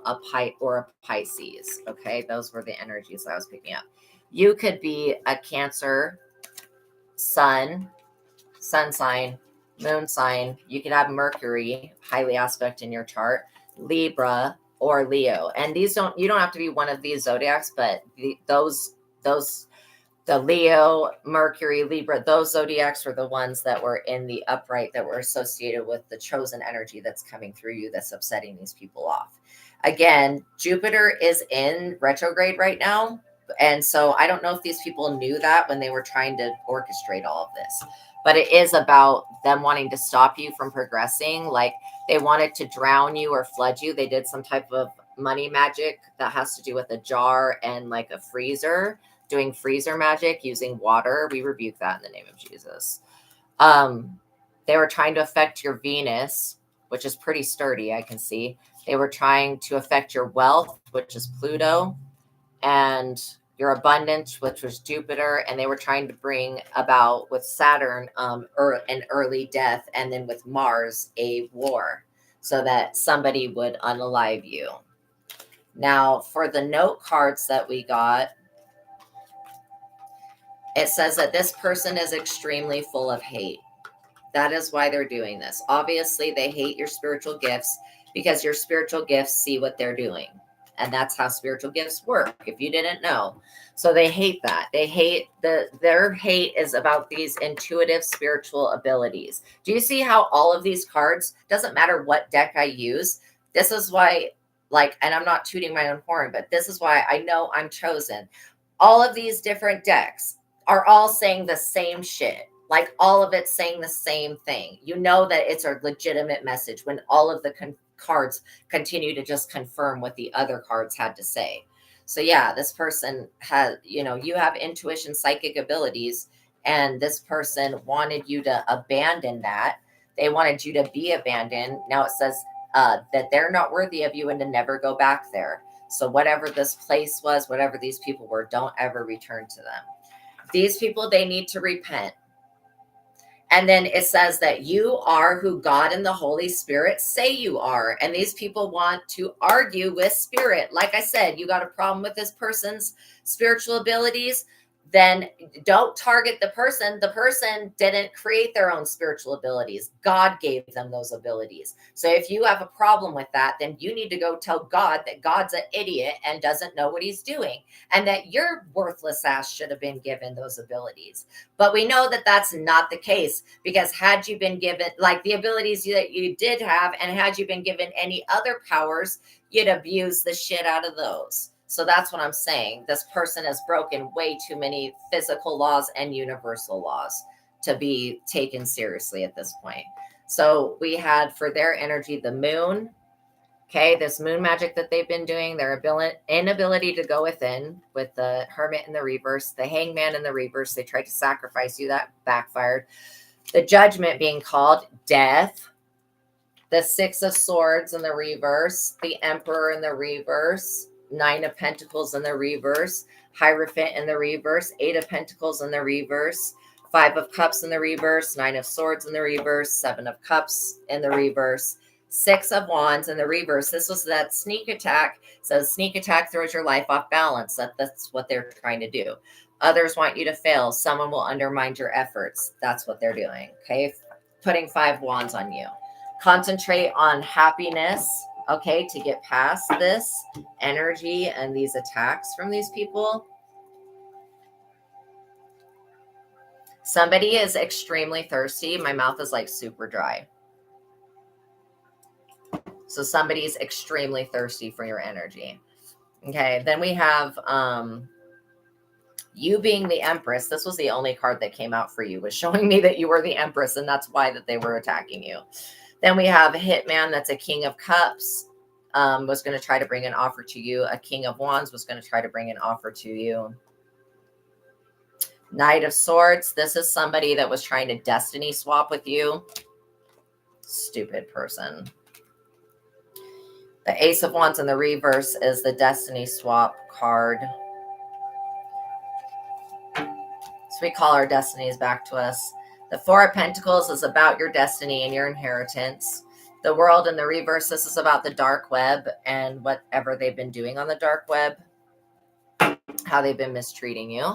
or a Pisces. Okay, those were the energies I was picking up. You could be a Cancer, sun sign, moon sign. You could have Mercury, highly aspect in your chart, Libra, or Leo. And you don't have to be one of these zodiacs, but the Leo, Mercury, Libra, those zodiacs were the ones that were in the upright, that were associated with the chosen energy that's coming through you, that's upsetting these people off. Again, Jupiter is in retrograde right now. And so I don't know if these people knew that when they were trying to orchestrate all of this, but it is about them wanting to stop you from progressing. Like they wanted to drown you or flood you. They did some type of money magic that has to do with a jar and like a freezer, doing freezer magic using water. We rebuke that in the name of Jesus. They were trying to affect your Venus, which is pretty sturdy, I can see. They were trying to affect your wealth, which is Pluto, and your abundance, which was Jupiter. And they were trying to bring about with Saturn an early death, and then with Mars a war, so that somebody would unalive you. Now, for the note cards that we got, it says that this person is extremely full of hate. That is why they're doing this. Obviously, they hate your spiritual gifts because your spiritual gifts see what they're doing. And that's how spiritual gifts work, if you didn't know. So they hate that. They hate their hate is about these intuitive spiritual abilities. Do you see how all of these cards, doesn't matter what deck I use, this is why, like, and I'm not tooting my own horn, but this is why I know I'm chosen. All of these different decks are all saying the same shit. Like all of it saying the same thing. You know that it's a legitimate message when all of the cards continue to just confirm what the other cards had to say. So yeah, this person has, you have intuition, psychic abilities, and this person wanted you to abandon that. They wanted you to be abandoned. Now it says that they're not worthy of you and to never go back there. So whatever this place was, whatever these people were, don't ever return to them. These people, they need to repent. And then it says that you are who God and the Holy Spirit say you are. And these people want to argue with spirit. Like I said, you got a problem with this person's spiritual abilities, then don't target the person. The person didn't create their own spiritual abilities. God gave them those abilities. So if you have a problem with that, then you need to go tell God that God's an idiot and doesn't know what he's doing, and that your worthless ass should have been given those abilities. But we know that that's not the case, because had you been given like the abilities that you did have, and had you been given any other powers, you'd abuse the shit out of those. So that's what I'm saying. This person has broken way too many physical laws and universal laws to be taken seriously at this point. So we had for their energy the moon. Okay, this moon magic that they've been doing, their inability to go within, with the hermit in the reverse, the hangman in the reverse. They tried to sacrifice you, that backfired. The judgment being called, death. The 6 of swords in the reverse, the emperor in the reverse, 9 of pentacles in the reverse, Hierophant in the reverse, 8 of pentacles in the reverse, 5 of cups in the reverse, 9 of swords in the reverse, 7 of cups in the reverse, 6 of wands in the reverse. This was that sneak attack. So sneak attack throws your life off balance. That's what they're trying to do. Others want you to fail. Someone will undermine your efforts. That's what they're doing. Okay. Putting 5 wands on you. Concentrate on happiness. Okay. To get past this energy and these attacks from these people. Somebody is extremely thirsty. My mouth is like super dry. So somebody's extremely thirsty for your energy. Okay. Then we have you being the Empress. This was the only card that came out for you, was showing me that you were the Empress, and that's why that they were attacking you. Then we have a Hitman. That's a King of Cups. Was going to try to bring an offer to you. A King of Wands was going to try to bring an offer to you. Knight of Swords. This is somebody that was trying to destiny swap with you. Stupid person. The Ace of Wands in the reverse is the destiny swap card. So we call our destinies back to us. The 4 of Pentacles is about your destiny and your inheritance. The World in the reverse, this is about the dark web and whatever they've been doing on the dark web, how they've been mistreating you.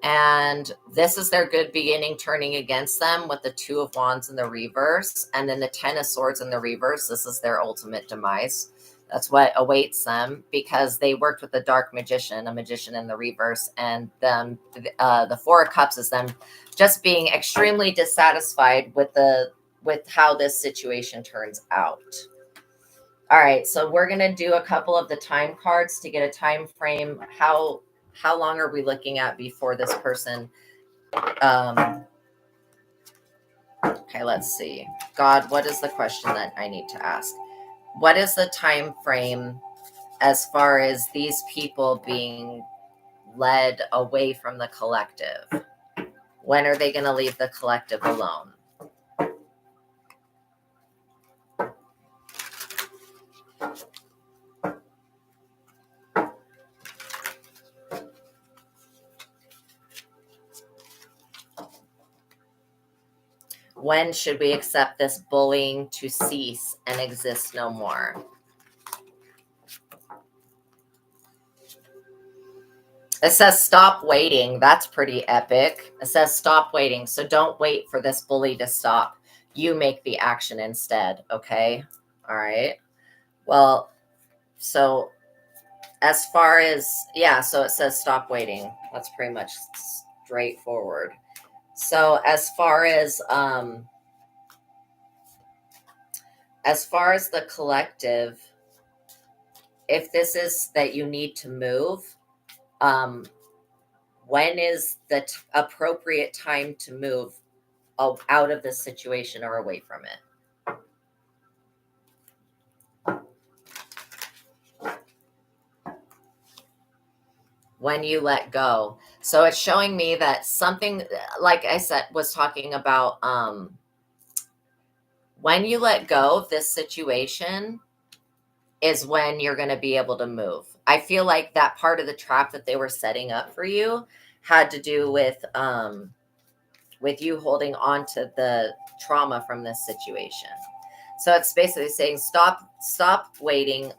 And this is their good beginning turning against them with the 2 of Wands in the reverse. And then the 10 of Swords in the reverse. This is their ultimate demise. That's what awaits them, because they worked with the dark magician, a magician in the reverse, and then the Four of Cups is them just being extremely dissatisfied with how this situation turns out. All right, so we're gonna do a couple of the time cards to get a time frame. How long are we looking at before this person? Okay, let's see. God, what is the question that I need to ask? What is the time frame as far as these people being led away from the collective? When are they going to leave the collective alone? When should we accept this bullying to cease and exist no more? It says stop waiting. That's pretty epic. It says stop waiting. So don't wait for this bully to stop. You make the action instead. Okay. All right. Well, so as far as, yeah, so it says stop waiting. That's pretty much straightforward. So as far as the collective, if this is that you need to move, when is the appropriate time to move out of this situation or away from it? When you let go. So it's showing me that something, like I said, was talking about when you let go of this situation is when you're going to be able to move. I feel like that part of the trap that they were setting up for you had to do with you holding on to the trauma from this situation. So it's basically saying stop waiting,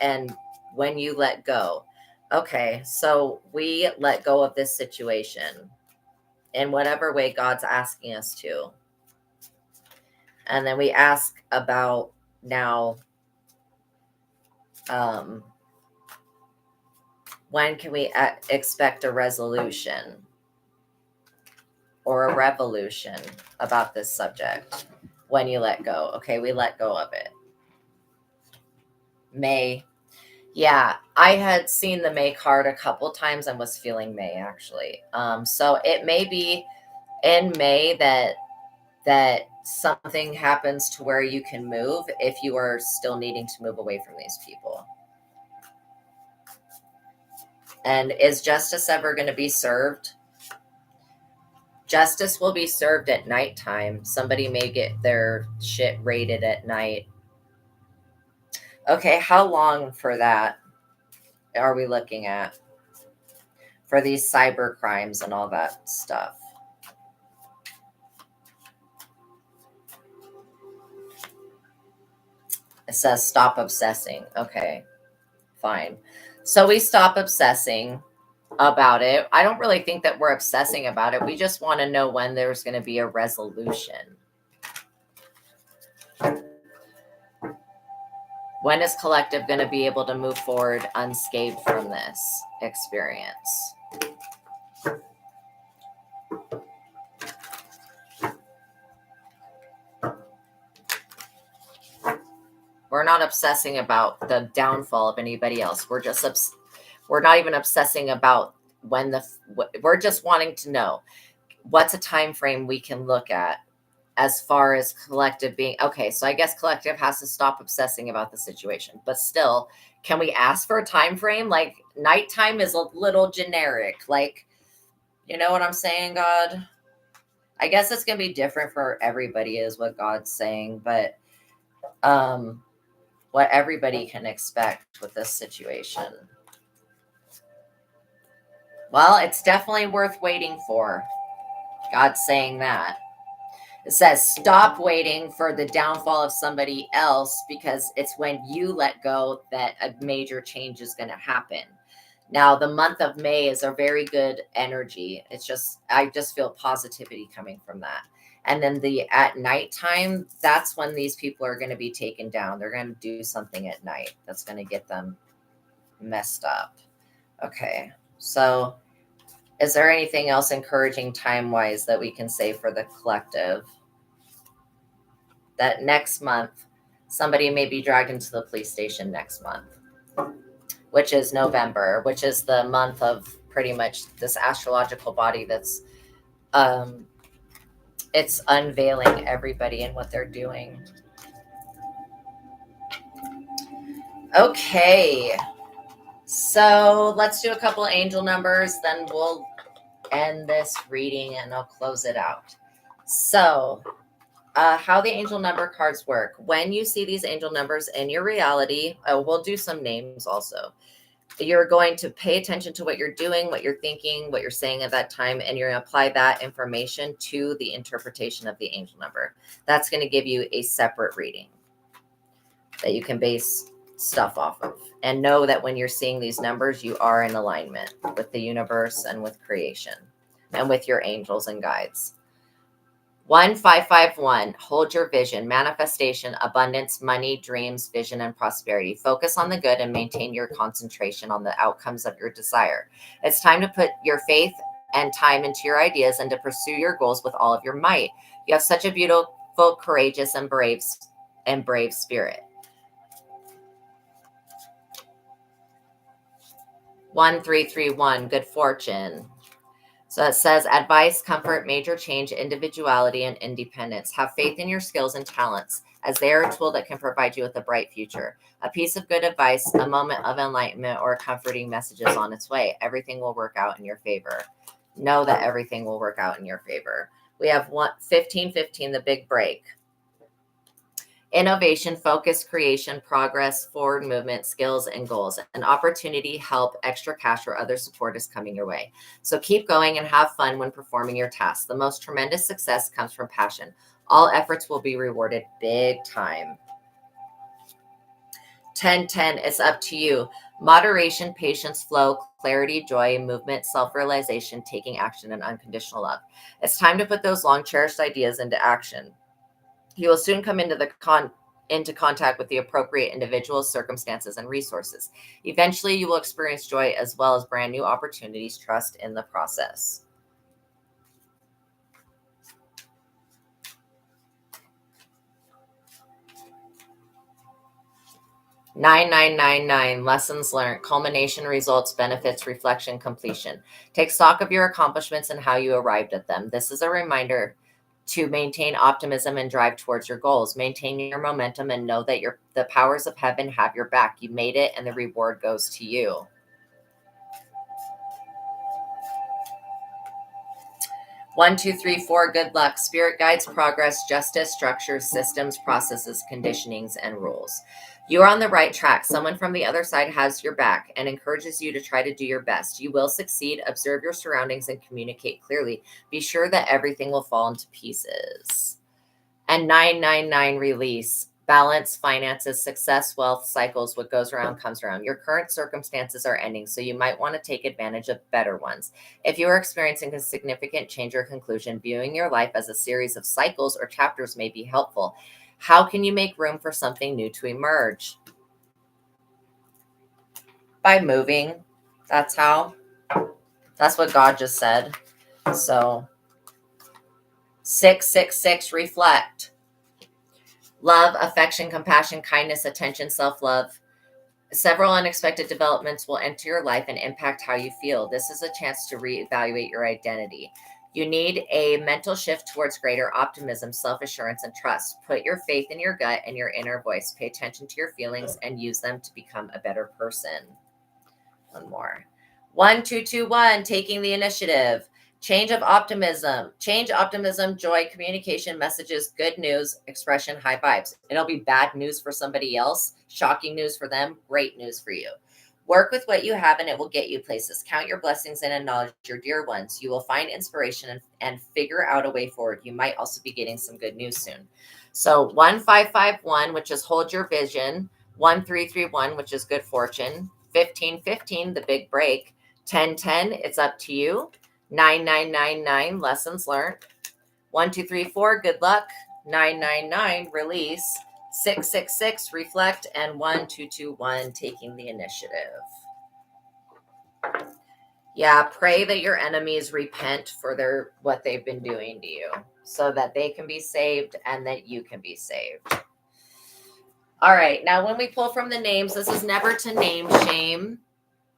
and when you let go. Okay, so we let go of this situation in whatever way God's asking us to. And then we ask about now, when can we expect a resolution or a revolution about this subject? When you let go. Okay, we let go of it. May. Yeah, I had seen the May card a couple times and was feeling May, actually. So it may be in May that something happens to where you can move if you are still needing to move away from these people. And is justice ever going to be served? Justice will be served at nighttime. Somebody may get their shit raided at night. Okay, how long for that are we looking at? For these cyber crimes and all that stuff. It says stop obsessing. Okay, fine. So we stop obsessing about it. I don't really think that we're obsessing about it. We just want to know when there's going to be a resolution. When is collective going to be able to move forward unscathed from this experience? We're not obsessing about the downfall of anybody else. We're just we're not even obsessing about when we're just wanting to know what's a time frame we can look at as far as collective being okay. So I guess collective has to stop obsessing about the situation, but still, can we ask for a time frame? Like nighttime is a little generic. Like, you know what I'm saying, God? I guess it's gonna be different for everybody, is what God's saying, but what everybody can expect with this situation. Well, it's definitely worth waiting for. God's saying that. It says stop waiting for the downfall of somebody else, because it's when you let go that a major change is going to happen. Now, the month of May is a very good energy. I just feel positivity coming from that. And then at nighttime, that's when these people are going to be taken down. They're going to do something at night that's going to get them messed up. Okay. So is there anything else encouraging time-wise that we can say for the collective? That next month, somebody may be dragged into the police station next month, which is November, which is the month of pretty much this astrological body that's it's unveiling everybody and what they're doing. Okay, so let's do a couple angel numbers, then we'll end this reading and I'll close it out. So how the angel number cards work. When you see these angel numbers in your reality, we'll do some names also. You're going to pay attention to what you're doing, what you're thinking, what you're saying at that time, and you're going to apply that information to the interpretation of the angel number. That's going to give you a separate reading that you can base stuff off of. And know that when you're seeing these numbers, you are in alignment with the universe and with creation and with your angels and guides. 1551, hold your vision, manifestation, abundance, money, dreams, vision, and prosperity. Focus on the good and maintain your concentration on the outcomes of your desire. It's time to put your faith and time into your ideas and to pursue your goals with all of your might. You have such a beautiful, courageous, and brave spirit. 1331, good fortune. So it says advice, comfort, major change, individuality, and independence. Have faith in your skills and talents as they are a tool that can provide you with a bright future. A piece of good advice, a moment of enlightenment, or a comforting message is on its way. Everything will work out in your favor. Know that everything will work out in your favor. We have 1515, the big break. Innovation, focus, creation, progress, forward movement, skills, and goals. An opportunity, help, extra cash, or other support is coming your way. So keep going and have fun when performing your tasks. The most tremendous success comes from passion. All efforts will be rewarded big time. 1010, it's up to you. Moderation, patience, flow, clarity, joy, movement, self-realization, taking action, and unconditional love. It's time to put those long-cherished ideas into action. You will soon come into contact with the appropriate individuals, circumstances, and resources. Eventually, you will experience joy as well as brand new opportunities. Trust in the process. Nine, lessons learned, culmination, results, benefits, reflection, completion. Take stock of your accomplishments and how you arrived at them. This is a reminder to maintain optimism and drive towards your goals. Maintain your momentum and know that the powers of heaven have your back. You made it and the reward goes to you. 1, 2, 3, 4, good luck. Spirit guides, progress, justice, structures, systems, processes, conditionings, and rules. You are on the right track. Someone from the other side has your back and encourages you to try to do your best. You will succeed. Observe your surroundings and communicate clearly. Be sure that everything will fall into pieces. And 999, release. Balance, finances, success, wealth, cycles. What goes around comes around. Your current circumstances are ending, so you might want to take advantage of better ones. If you are experiencing a significant change or conclusion, viewing your life as a series of cycles or chapters may be helpful. How can you make room for something new to emerge? By moving. That's how. That's what God just said. So 666, reflect. Love, affection, compassion, kindness, attention, self-love. Several unexpected developments will enter your life and impact how you feel. This is a chance to reevaluate your identity. You need a mental shift towards greater optimism, self-assurance, and trust. Put your faith in your gut and your inner voice. Pay attention to your feelings and use them to become a better person. One more. 1221, taking the initiative. Change optimism, joy, communication, messages, good news, expression, high vibes. It'll be bad news for somebody else, shocking news for them, great news for you. Work with what you have and it will get you places. Count your blessings and acknowledge your dear ones. You will find inspiration and figure out a way forward. You might also be getting some good news soon. So 1551, which is hold your vision. 1331, which is good fortune. 1515, the big break. 1010, it's up to you. 9999, lessons learned. 1, 2, 3, 4, good luck. 999, release. 666, reflect. And 1, 2, 2, 1, taking the initiative. Yeah, pray that your enemies repent for what they've been doing to you so that they can be saved and that you can be saved. All right, now when we pull from the names, this is never to name shame.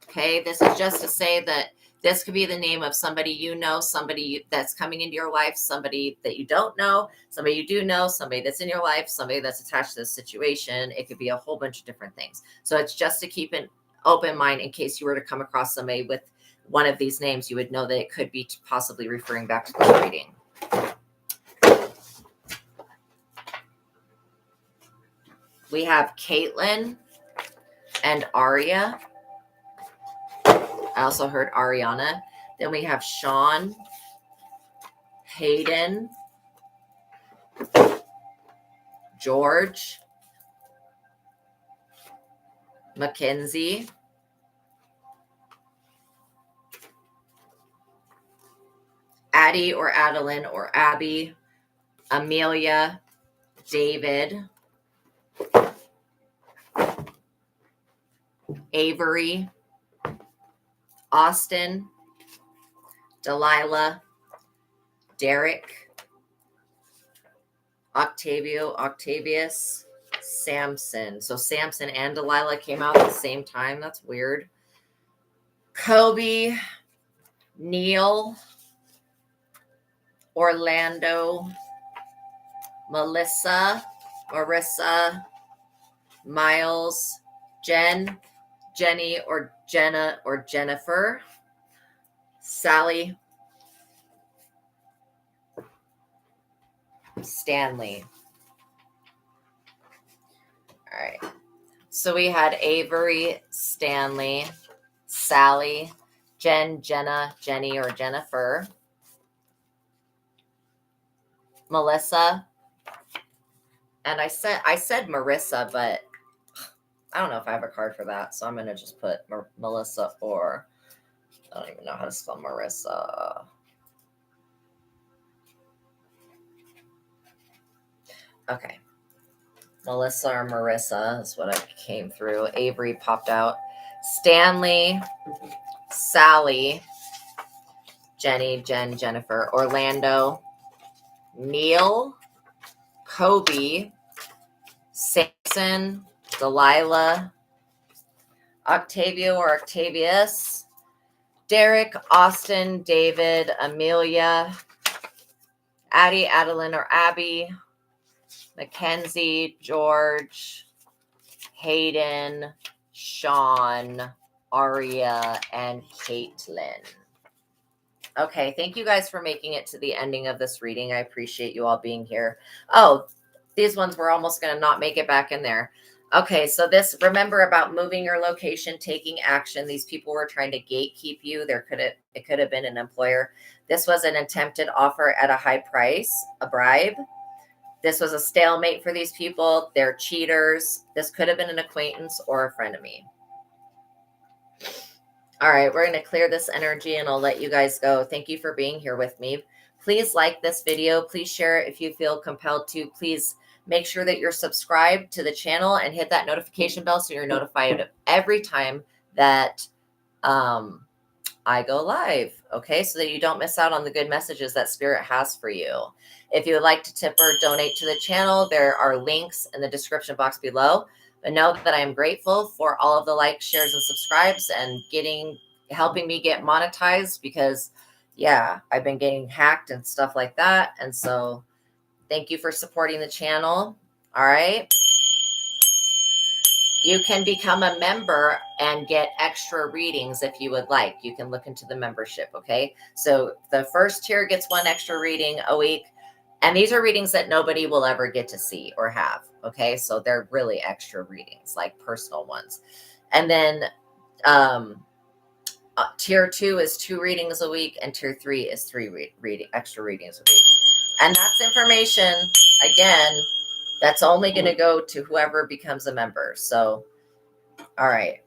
Okay, this is just to say that this could be the name of somebody you know, somebody that's coming into your life, somebody that you don't know, somebody you do know, somebody that's in your life, somebody that's attached to this situation. It could be a whole bunch of different things. So it's just to keep an open mind in case you were to come across somebody with one of these names, you would know that it could be possibly referring back to this reading. We have Caitlin and Aria. I also heard Ariana. Then we have Sean, Hayden, George, Mackenzie, Addie or Adeline or Abby, Amelia, David, Avery, Austin, Delilah, Derek, Octavio, Octavius, Samson. So Samson and Delilah came out at the same time. That's weird. Kobe, Neil, Orlando, Melissa, Marissa, Miles, Jen, Jenny or Jenna or Jennifer, Sally, Stanley. All right. So we had Avery, Stanley, Sally, Jen, Jenna, Jenny or Jennifer, Melissa, and I said Marissa, but I don't know if I have a card for that, so I'm going to just put Melissa, or I don't even know how to spell Marissa. Okay. Melissa or Marissa is what I came through. Avery popped out. Stanley, Sally, Jenny, Jen, Jennifer, Orlando, Neil, Kobe, Samson, Delilah, Octavio or Octavius, Derek, Austin, David, Amelia, Addie, Adeline or Abby, Mackenzie, George, Hayden, Sean, Aria, and Caitlin. Okay, thank you guys for making it to the ending of this reading. I appreciate you all being here. Oh, these ones were almost going to not make it back in there. Okay, so this, remember about moving your location, taking action. These people were trying to gatekeep you. It could have been an employer. This was an attempted offer at a high price, a bribe. This was a stalemate for these people. They're cheaters. This could have been an acquaintance or a frenemy. All right, we're going to clear this energy and I'll let you guys go. Thank you for being here with me. Please like this video. Please share it if you feel compelled to. Please make sure that you're subscribed to the channel and hit that notification bell so you're notified every time that I go live, okay? So that you don't miss out on the good messages that Spirit has for you. If you would like to tip or donate to the channel, there are links in the description box below. But know that I am grateful for all of the likes, shares, and subscribes and helping me get monetized because, yeah, I've been getting hacked and stuff like that. And so thank you for supporting the channel. All right. You can become a member and get extra readings if you would like. You can look into the membership, okay? So the first tier gets one extra reading a week. And these are readings that nobody will ever get to see or have, okay? So they're really extra readings, like personal ones. And then tier 2 is 2 readings a week, and tier 3 is 3 extra readings a week. And that's information, again, that's only going to go to whoever becomes a member. So, all right.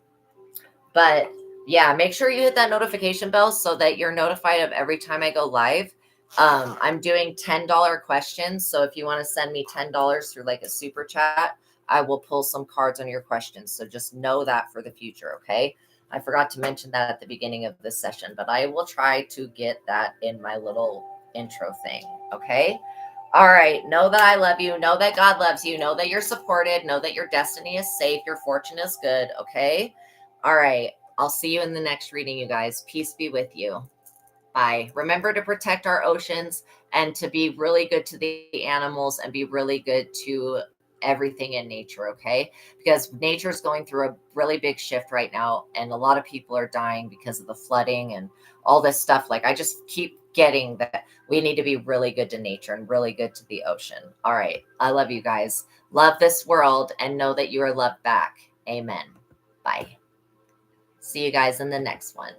But yeah, make sure you hit that notification bell so that you're notified of every time I go live. I'm doing $10 questions. So if you want to send me $10 through like a super chat, I will pull some cards on your questions. So just know that for the future. Okay. I forgot to mention that at the beginning of this session, but I will try to get that in my little intro thing. Okay. All right. Know that I love you. Know that God loves you. Know that you're supported. Know that your destiny is safe. Your fortune is good. Okay. All right. I'll see you in the next reading, you guys. Peace be with you. Bye. Remember to protect our oceans and to be really good to the animals and be really good to everything in nature, okay? Because nature is going through a really big shift right now, and a lot of people are dying because of the flooding and all this stuff. Like, I just keep getting that we need to be really good to nature and really good to the ocean. All right. I love you guys. Love this world and know that you are loved back. Amen. Bye. See you guys in the next one.